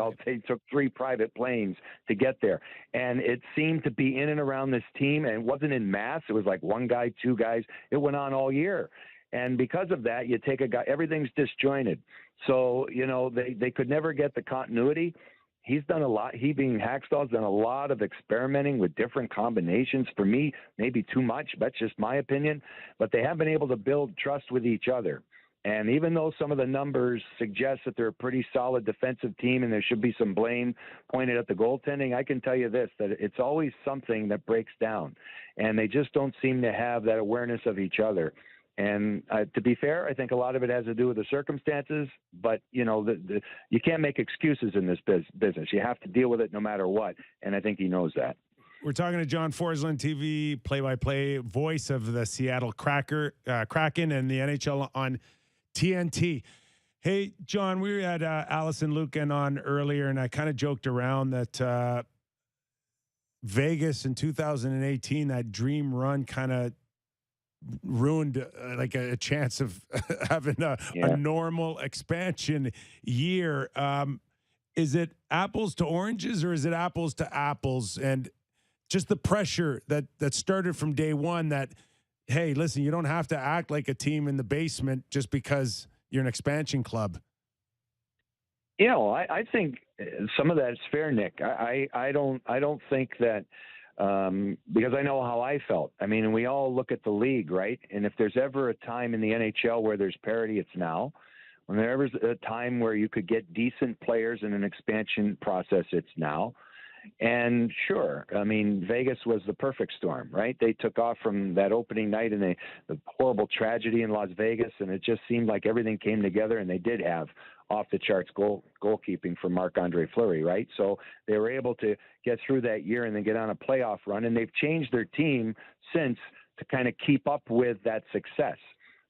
took 3 private planes to get there. And it seemed to be in and around this team, and it wasn't in mass. It was like 1 guy, 2 guys. It went on all year. And because of that, you take a guy, everything's disjointed. So, they could never get the continuity. He's done a lot. He being Hackstall's done a lot of experimenting with different combinations. For me, maybe too much. That's just my opinion. But they have been able to build trust with each other. And even though some of the numbers suggest that they're a pretty solid defensive team and there should be some blame pointed at the goaltending, I can tell you this, that it's always something that breaks down. And they just don't seem to have that awareness of each other. And to be fair, I think a lot of it has to do with the circumstances, but, you can't make excuses in this business. You have to deal with it no matter what, and I think he knows that. We're talking to John Forsland, TV play-by-play voice of the Seattle Kraken and the NHL on TNT. Hey, John, we had Allison Lucan on earlier, and I kind of joked around that Vegas in 2018, that dream run kind of ruined like a chance of having a normal expansion year. Is it apples to oranges or is it apples to apples? And just the pressure that started from day one that, hey, listen, you don't have to act like a team in the basement just because you're an expansion club. I think some of that is fair, Nick. I don't think that, because I know how I felt. I mean, and we all look at the league, right? And if there's ever a time in the NHL where there's parity, it's now. When there's a time where you could get decent players in an expansion process, it's now. And sure, I mean, Vegas was the perfect storm, right? They took off from that opening night and the horrible tragedy in Las Vegas, and it just seemed like everything came together, and they did have off-the-charts goalkeeping for Marc-Andre Fleury, right? So they were able to get through that year and then get on a playoff run, and they've changed their team since to kind of keep up with that success.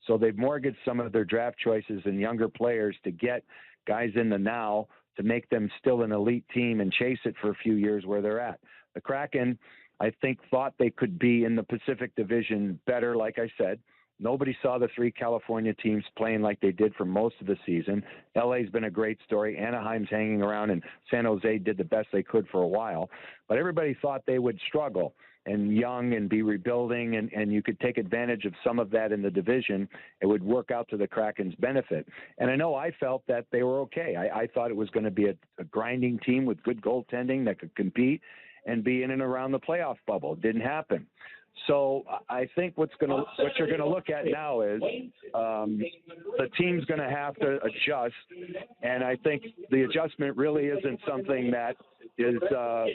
So they've mortgaged some of their draft choices and younger players to get guys in the now to make them still an elite team and chase it for a few years where they're at. The Kraken, I think, thought they could be in the Pacific Division better, like I said. Nobody saw the 3 California teams playing like they did for most of the season. LA's been a great story. Anaheim's hanging around, and San Jose did the best they could for a while. But everybody thought they would struggle and young and be rebuilding, and you could take advantage of some of that in the division. It would work out to the Kraken's benefit. And I know I felt that they were okay. I thought it was going to be a grinding team with good goaltending that could compete and be in and around the playoff bubble. It didn't happen. So I think what you're going to look at now is the team's going to have to adjust, and I think the adjustment really isn't something that is a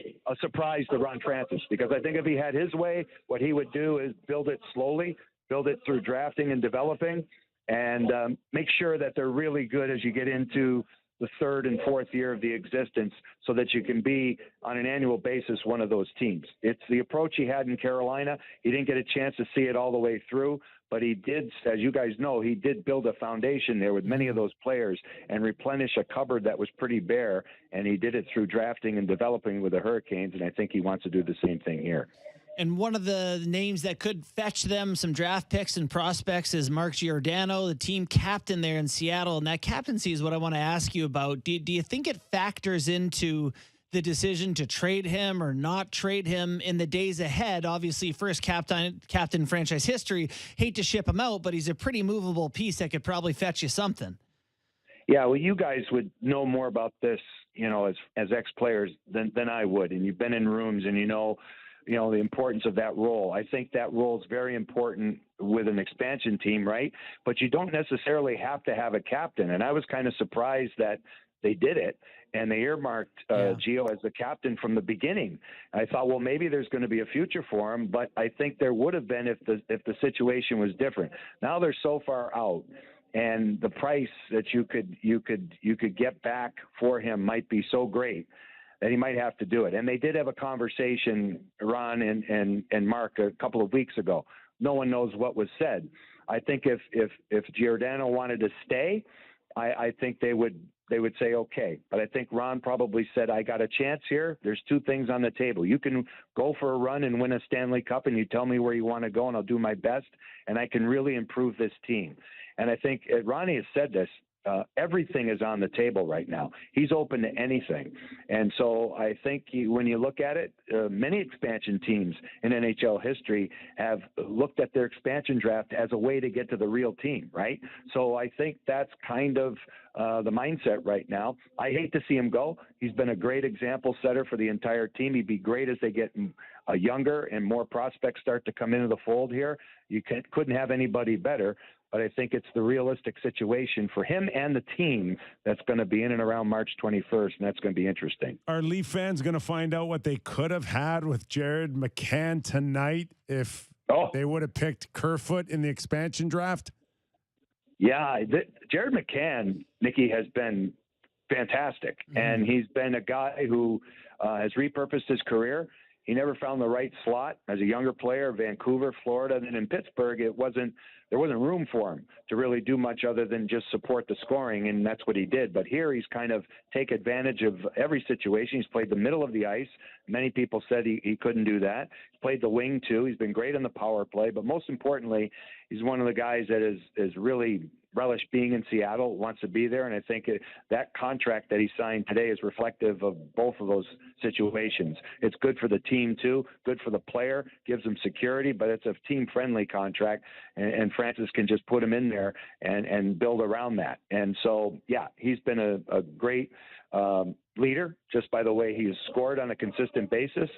surprise to Ron Francis, because I think if he had his way, what he would do is build it slowly, build it through drafting and developing, and make sure that they're really good as you get into the 3rd and 4th year of the existence, so that you can be on an annual basis one of those teams. It's the approach he had in Carolina. He didn't get a chance to see it all the way through, but he did, as you guys know, he did build a foundation there with many of those players and replenish a cupboard that was pretty bare, and he did it through drafting and developing with the Hurricanes, and I think he wants to do the same thing here. And one of the names that could fetch them some draft picks and prospects is Mark Giordano, the team captain there in Seattle. And that captaincy is what I want to ask you about. Do you think it factors into the decision to trade him or not trade him in the days ahead. Obviously, first captain franchise history. Hate to ship him out, but he's a pretty movable piece that could probably fetch you something. Yeah, well, you guys would know more about this, as ex-players than I would, and you've been in rooms and you know the importance of that role. I think that role is very important with an expansion team, right? But you don't necessarily have to have a captain, and I was kind of surprised that they did it, and they earmarked Gio as the captain from the beginning. I thought, well, maybe there's going to be a future for him, but I think there would have been if the situation was different. Now they're so far out, and the price that you could get back for him might be so great that he might have to do it. And they did have a conversation, Ron and Mark, a couple of weeks ago. No one knows what was said. I think if Giordano wanted to stay, I think they would say okay. But I think Ron probably said, I got a chance here. There's two things on the table. You can go for a run and win a Stanley Cup, and you tell me where you want to go, and I'll do my best, and I can really improve this team. And I think Ronnie has said this. Everything is on the table right now. He's open to anything. And so I think when you look at it, many expansion teams in NHL history have looked at their expansion draft as a way to get to the real team, right? So I think that's kind of the mindset right now. I hate to see him go. He's been a great example setter for the entire team. He'd be great as they get younger and more prospects start to come into the fold here. You couldn't have anybody better. But I think it's the realistic situation for him and the team that's going to be in and around March 21st, and that's going to be interesting. Are Leaf fans going to find out what they could have had with Jared McCann tonight if they would have picked Kerfoot in the expansion draft? Yeah, Jared McCann, Nikki, has been fantastic, and he's been a guy who has repurposed his career. He never found the right slot as a younger player, Vancouver, Florida. Then in Pittsburgh, there wasn't room for him to really do much other than just support the scoring, and that's what he did. But here he's kind of take advantage of every situation. He's played the middle of the ice. Many people said he couldn't do that. He's played the wing too. He's been great on the power play. But most importantly, he's one of the guys that is really relished being in Seattle, wants to be there, and I think that contract that he signed today is reflective of both of those situations. It's good for the team too, good for the player, gives him security, but it's a team-friendly contract, and Francis can just put him in there and build around that. And so, yeah, he's been a great leader just by the way he has scored on a consistent basis,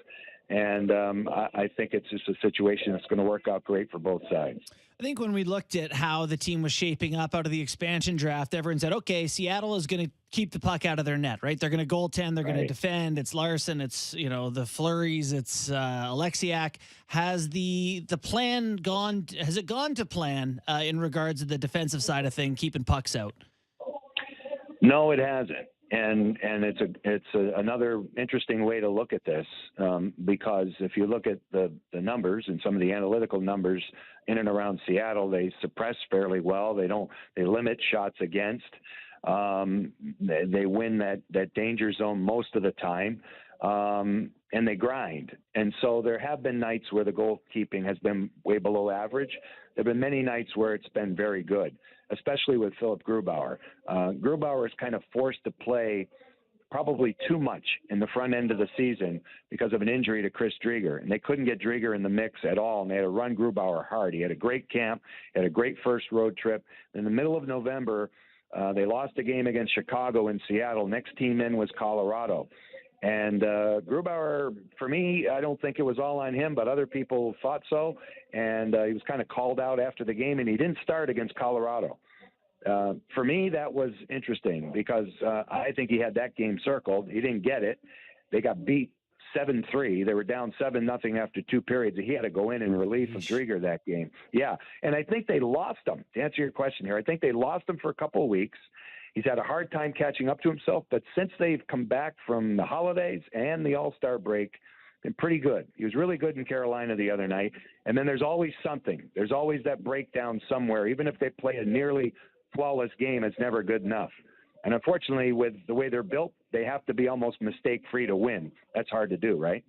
and I think it's just a situation that's going to work out great for both sides. I think when we looked at how the team was shaping up out of the expansion draft, everyone said, okay, Seattle is going to keep the puck out of their net, right? They're going to goaltend. They're going to defend. It's Larson. It's, the Flurries. It's Alexiak. Has the plan gone? Has it gone to plan in regards to the defensive side of things, keeping pucks out? No, it hasn't. And it's another interesting way to look at this because if you look at the numbers and some of the analytical numbers in and around Seattle, they suppress fairly well. They limit shots against. They win that danger zone most of the time, and they grind. And so there have been nights where the goalkeeping has been way below average. There have been many nights where it's been very good, especially with Philip Grubauer. Grubauer is kind of forced to play probably too much in the front end of the season because of an injury to Chris Driedger, and they couldn't get Driedger in the mix at all, and they had to run Grubauer hard. He had a great camp, had a great first road trip. In the middle of November, they lost a game against Chicago and Seattle. Next team in was Colorado. And Grubauer, for me, I don't think it was all on him, but other people thought so. And he was kind of called out after the game, and he didn't start against Colorado. For me, that was interesting because I think he had that game circled. He didn't get it. They got beat 7-3. They were down 7-0 after two periods. He had to go in relief of Driedger that game. Yeah, and I think they lost him. To answer your question here, I think they lost him for a couple of weeks. He's had a hard time catching up to himself, but since they've come back from the holidays and the All-Star break, been pretty good. He was really good in Carolina the other night. And then there's always something. There's always that breakdown somewhere. Even if they play a nearly flawless game, it's never good enough. And unfortunately, with the way they're built, they have to be almost mistake-free to win. That's hard to do, right?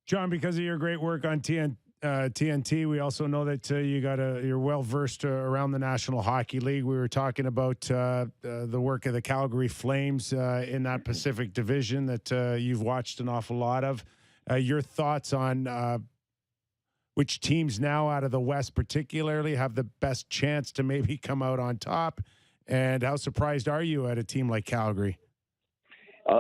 John, because of your great work on TNT. We also know that you're well versed around the National Hockey League. We were talking about the work of the Calgary Flames in that Pacific Division that you've watched an awful lot of. Your thoughts on which teams now out of the West particularly have the best chance to maybe come out on top, and how surprised are you at a team like Calgary?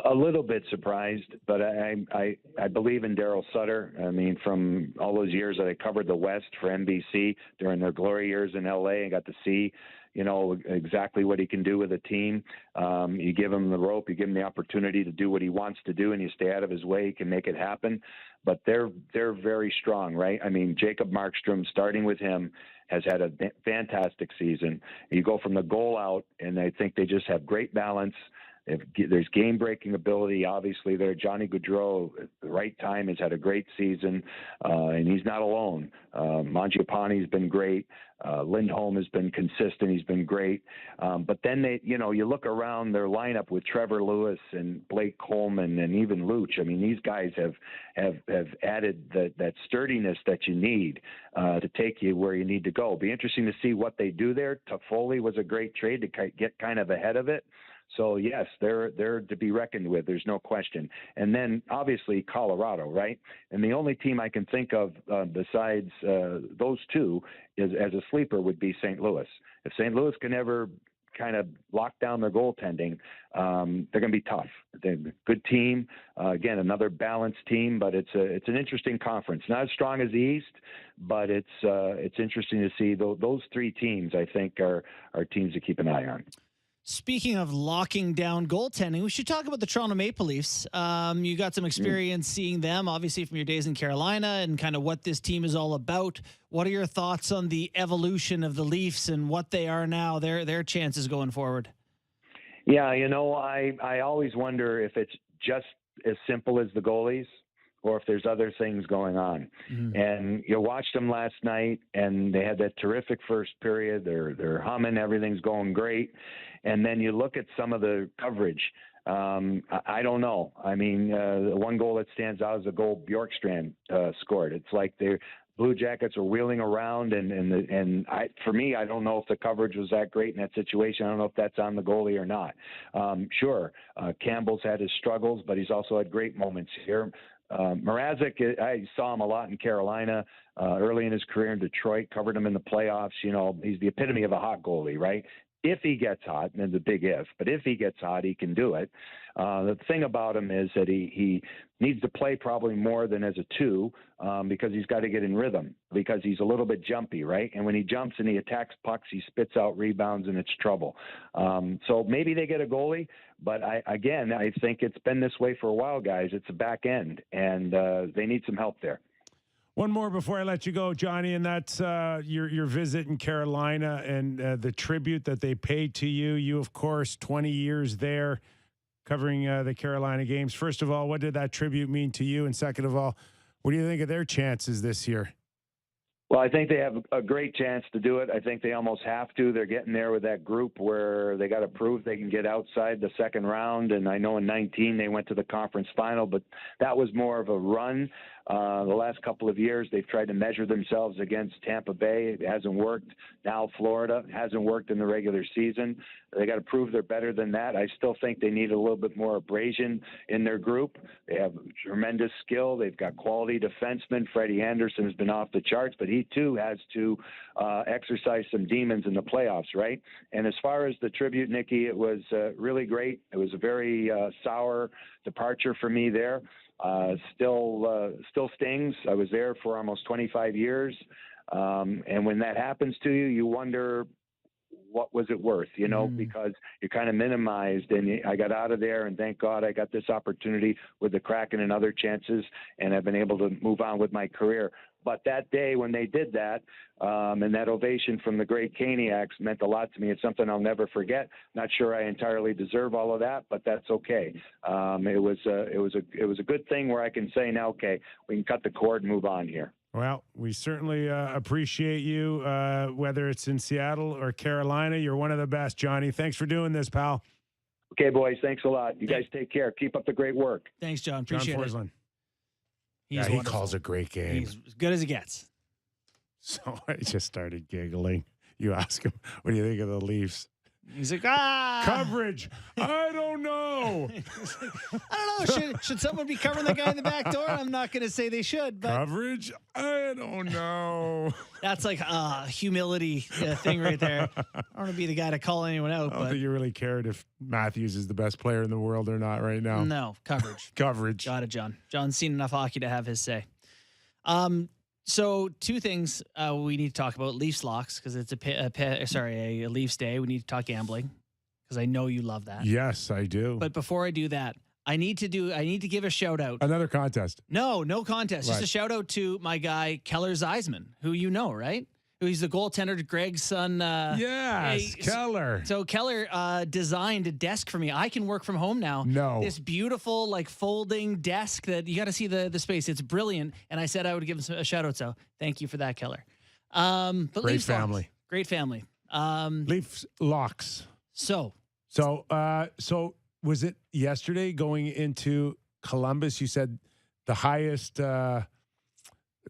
A little bit surprised, but I believe in Daryl Sutter. I mean, from all those years that I covered the West for NBC during their glory years in LA and got to see, exactly what he can do with a team. You give him the rope, you give him the opportunity to do what he wants to do, and you stay out of his way, he can make it happen. But they're very strong, right? I mean, Jacob Markstrom, starting with him, has had a fantastic season. You go from the goal out, and I think they just have great balance. There's game-breaking ability, obviously, there. Johnny Gaudreau, at the right time, has had a great season, and he's not alone. Mangiapane's been great. Lindholm has been consistent. He's been great. But then you look around their lineup with Trevor Lewis and Blake Coleman and even Luch. I mean, these guys have added that sturdiness that you need to take you where you need to go. It'll be interesting to see what they do there. Toffoli was a great trade to get kind of ahead of it. So, yes, they're to be reckoned with. There's no question. And then, obviously, Colorado, right? And the only team I can think of besides those two as a sleeper would be St. Louis. If St. Louis can ever kind of lock down their goaltending, they're going to be tough. They're a good team. Again, another balanced team, but it's an interesting conference. Not as strong as the East, but it's interesting to see. Those three teams, I think, are teams to keep an eye on. Speaking of locking down goaltending, we should talk about the Toronto Maple Leafs. You got some experience seeing them, obviously, from your days in Carolina and kind of what this team is all about. What are your thoughts on the evolution of the Leafs and what they are now, their chances going forward? Yeah, I always wonder if it's just as simple as the goalies or if there's other things going on. Mm-hmm. And you watched them last night, and they had that terrific first period. They're humming. Everything's going great. And then you look at some of the coverage. I don't know. I mean, the one goal that stands out is a goal Bjorkstrand scored. It's like the Blue Jackets are wheeling around, for me, I don't know if the coverage was that great in that situation. I don't know if that's on the goalie or not. Sure, Campbell's had his struggles, but he's also had great moments here. Mrazek, I saw him a lot in Carolina early in his career in Detroit, covered him in the playoffs. He's the epitome of a hot goalie, right? If he gets hot, and it's a big if, but if he gets hot, he can do it. The thing about him is that he needs to play probably more than as a two because he's got to get in rhythm because he's a little bit jumpy, right? And when he jumps and he attacks pucks, he spits out rebounds and it's trouble. So maybe they get a goalie, but I think it's been this way for a while, guys. It's a back end, and they need some help there. One more before I let you go, Johnny, and that's your visit in Carolina and the tribute that they paid to you. You, of course, 20 years there covering the Carolina games. First of all, what did that tribute mean to you? And second of all, what do you think of their chances this year? Well, I think they have a great chance to do it. I think they almost have to. They're getting there with that group where they got to prove they can get outside the second round. And I know in 19 they went to the conference final, but that was more of a run. The last couple of years, they've tried to measure themselves against Tampa Bay. It hasn't worked. Now Florida hasn't worked in the regular season. They got to prove they're better than that. I still think they need a little bit more abrasion in their group. They have tremendous skill. They've got quality defensemen. Freddie Anderson has been off the charts, but he too has to exercise some demons in the playoffs, right? And as far as the tribute, Nikki, it was really great. It was a very sour departure for me there. Still stings. I was there for almost 25 years. And when that happens to you, you wonder, what was it worth, because you're kind of minimized. And I got out of there, and thank God I got this opportunity with the Kraken and other chances, and I've been able to move on with my career. But that day when they did that, and that ovation from the great Caniacs meant a lot to me. It's something I'll never forget. Not sure I entirely deserve all of that, but that's okay. It was a good thing where I can say now, okay, we can cut the cord and move on here. Well, we certainly appreciate you, whether it's in Seattle or Carolina. You're one of the best, Johnny. Thanks for doing this, pal. Okay, boys. Thanks a lot. You guys take care. Keep up the great work. Thanks, John. Appreciate John Forsland. it. He calls a great game. He's as good as it gets. So I just started giggling. You ask him, what do you think of the Leafs? He's like, Coverage. I don't know. I don't know. Should someone be covering the guy in the back door? I'm not going to say they should, but Coverage. I don't know. that's like a humility thing right there. I don't want to be the guy to call anyone out, I don't but think you really cared if Matthews is the best player in the world or not right now. no, coverage. Coverage. Got it, John. John's seen enough hockey to have his say. So two things we need to talk about: Leafs locks, because it's a Leafs day. We need to talk gambling, because I know you love that. Yes, I do. But before I do that, I need to give a shout out. Another contest. No contest. Just Right. a shout out to my guy Keller Zeisman, who you know, right? He's the goaltender to Greg's son. Yes, Keller. So Keller designed a desk for me. I can work from home now. No. This beautiful like folding desk that you got to see the space. It's brilliant. And I said I would give him a shout out. So thank you for that, Keller. But Great Leafs locks. family. Great family. Leafs locks. So So was it yesterday going into Columbus? You said the highest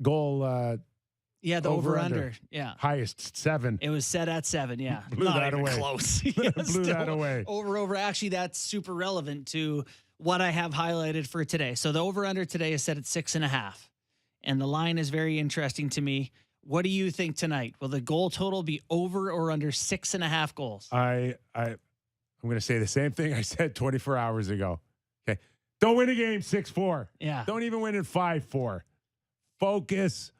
goal. yeah, the Over, over under. under. Yeah. Highest 7. It was set at 7. Yeah. Blew Not that even away. close. Blew that Still away. Over. Actually, that's super relevant to what I have highlighted for today. So the over under today is set at 6.5. And the line is very interesting to me. What do you think tonight? Will the goal total be over or under 6.5 goals? I'm going to say the same thing I said 24 hours ago. Okay. Don't win a game 6-4. Yeah. Don't even win it 5-4. Focus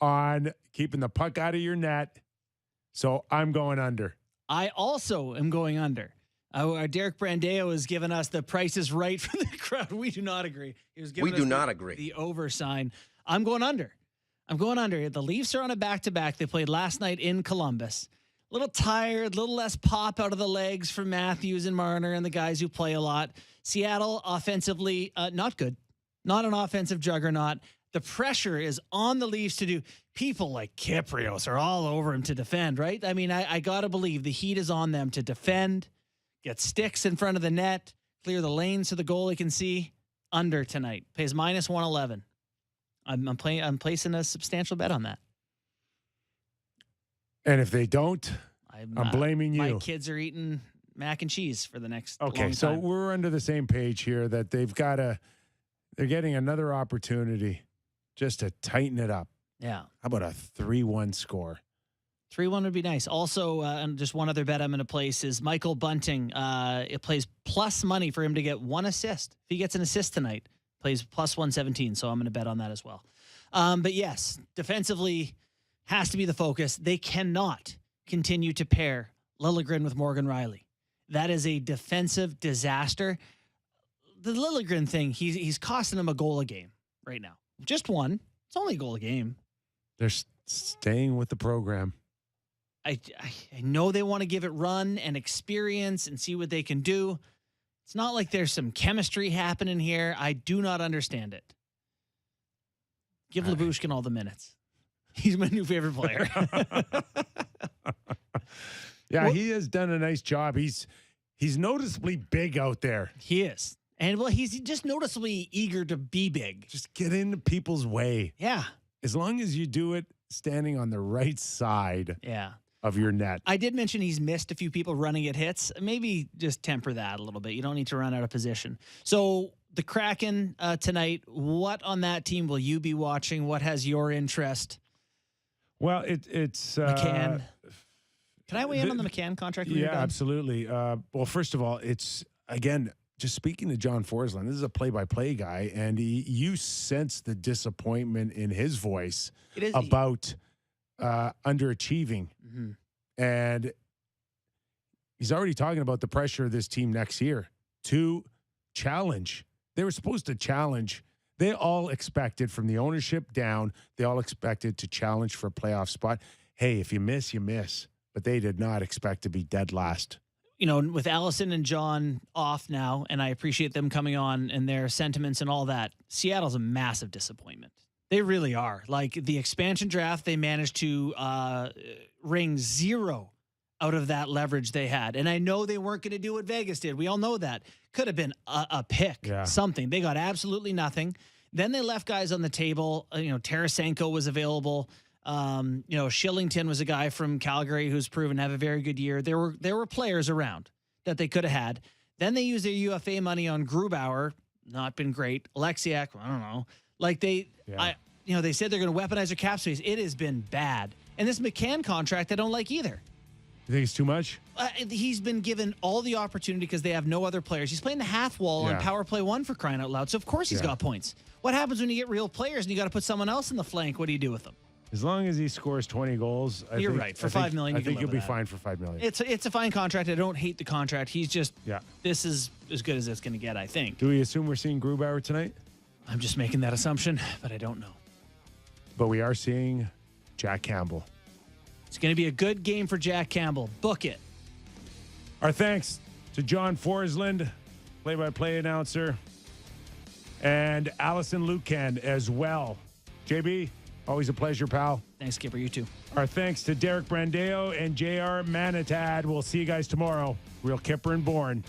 on keeping the puck out of your net. So I'm going under. I also am going under. Our Derek Brandeo has given us the Price is Right for the crowd. We do not agree. He was giving We do us not agree. The over sign. I'm going under. The Leafs are on a back-to-back. They played last night in Columbus. A little tired, a little less pop out of the legs for Matthews and Marner and the guys who play a lot. Seattle offensively, not good. Not an offensive juggernaut. The pressure is on the Leafs to do. People like Kypreos are all over him to defend, right? I mean, I got to believe the heat is on them to defend, get sticks in front of the net, clear the lanes so the goalie can see. Under tonight. Pays minus 111. I'm placing a substantial bet on that. And if they don't, I'm blaming you. My kids are eating mac and cheese for the next Okay, long so time. we're under the same page here that they're getting another opportunity just to tighten it up. Yeah. How about a 3-1 score? 3-1 would be nice. Also, and just one other bet I'm going to place is Michael Bunting. It plays plus money for him to get 1 assist. If he gets an assist tonight, plays plus 117. So I'm going to bet on that as well. But yes, defensively has to be the focus. They cannot continue to pair Liljegren with Morgan Riley. That is a defensive disaster. The Liljegren thing, he's costing him a goal a game right now. Just one. It's only a goal a game. They're staying with the program. I know they want to give it run and experience and see what they can do. It's not like there's some chemistry happening here. I do not understand it. Give Lyubushkin all the minutes. He's my new favorite player. Yeah, he has done a nice job. He's noticeably big out there. He is. And, well, he's just noticeably eager to be big. Just get into people's way. Yeah. As long as you do it standing on the right side Yeah. of your net. I did mention he's missed a few people running at hits. Maybe just temper that a little bit. You don't need to run out of position. So the Kraken tonight, what on that team will you be watching? What has your interest? Well, it's McCann. Can I weigh in on the McCann contract? when you're Yeah, done? absolutely. Well, first of all, it's, again, just speaking to John Forsland, this is a play-by-play guy, and you sense the disappointment in his voice It is about underachieving. Mhm. And he's already talking about the pressure of this team next year to challenge. They were supposed to challenge. They all expected from the ownership down, they all expected to challenge for a playoff spot. Hey, if you miss, you miss. But they did not expect to be dead last. You know, with Allison and John off now, and I appreciate them coming on and their sentiments and all that, Seattle's a massive disappointment. They really are. Like the expansion draft, they managed to wring 0 out of that leverage they had. And I know they weren't going to do what Vegas did. We all know that. Could have been a pick, something. They got absolutely nothing. Then they left guys on the table. Tarasenko was available. Shillington was a guy from Calgary who's proven to have a very good year. There were players around that they could have had. Then they used their UFA money on Grubauer, not been great. Alexiak, I don't know. Like they said they're going to weaponize their cap space. It has been bad. And this Mccann contract, I don't like either. You think it's too much? He's been given all the opportunity because they have no other players. He's playing the half wall on Power Play 1 for crying out loud. So, of course, he's got points. What happens when you get real players and you got to put someone else in the flank? What do you do with them? As long as he scores 20 goals, You're right. For $5 million, I think he'll be fine for $5 million. It's a fine contract. I don't hate the contract. He's just, this is as good as it's going to get, I think. Do we assume we're seeing Grubauer tonight? I'm just making that assumption, but I don't know. But we are seeing Jack Campbell. It's going to be a good game for Jack Campbell. Book it. Our thanks to John Forsland, play-by-play announcer, and Allison Lucan as well. JB, always a pleasure, pal. Thanks, Skipper. You too. Our thanks to Derek Brandeo and JR Manitad. We'll see you guys tomorrow. Real Kyper and Bourne.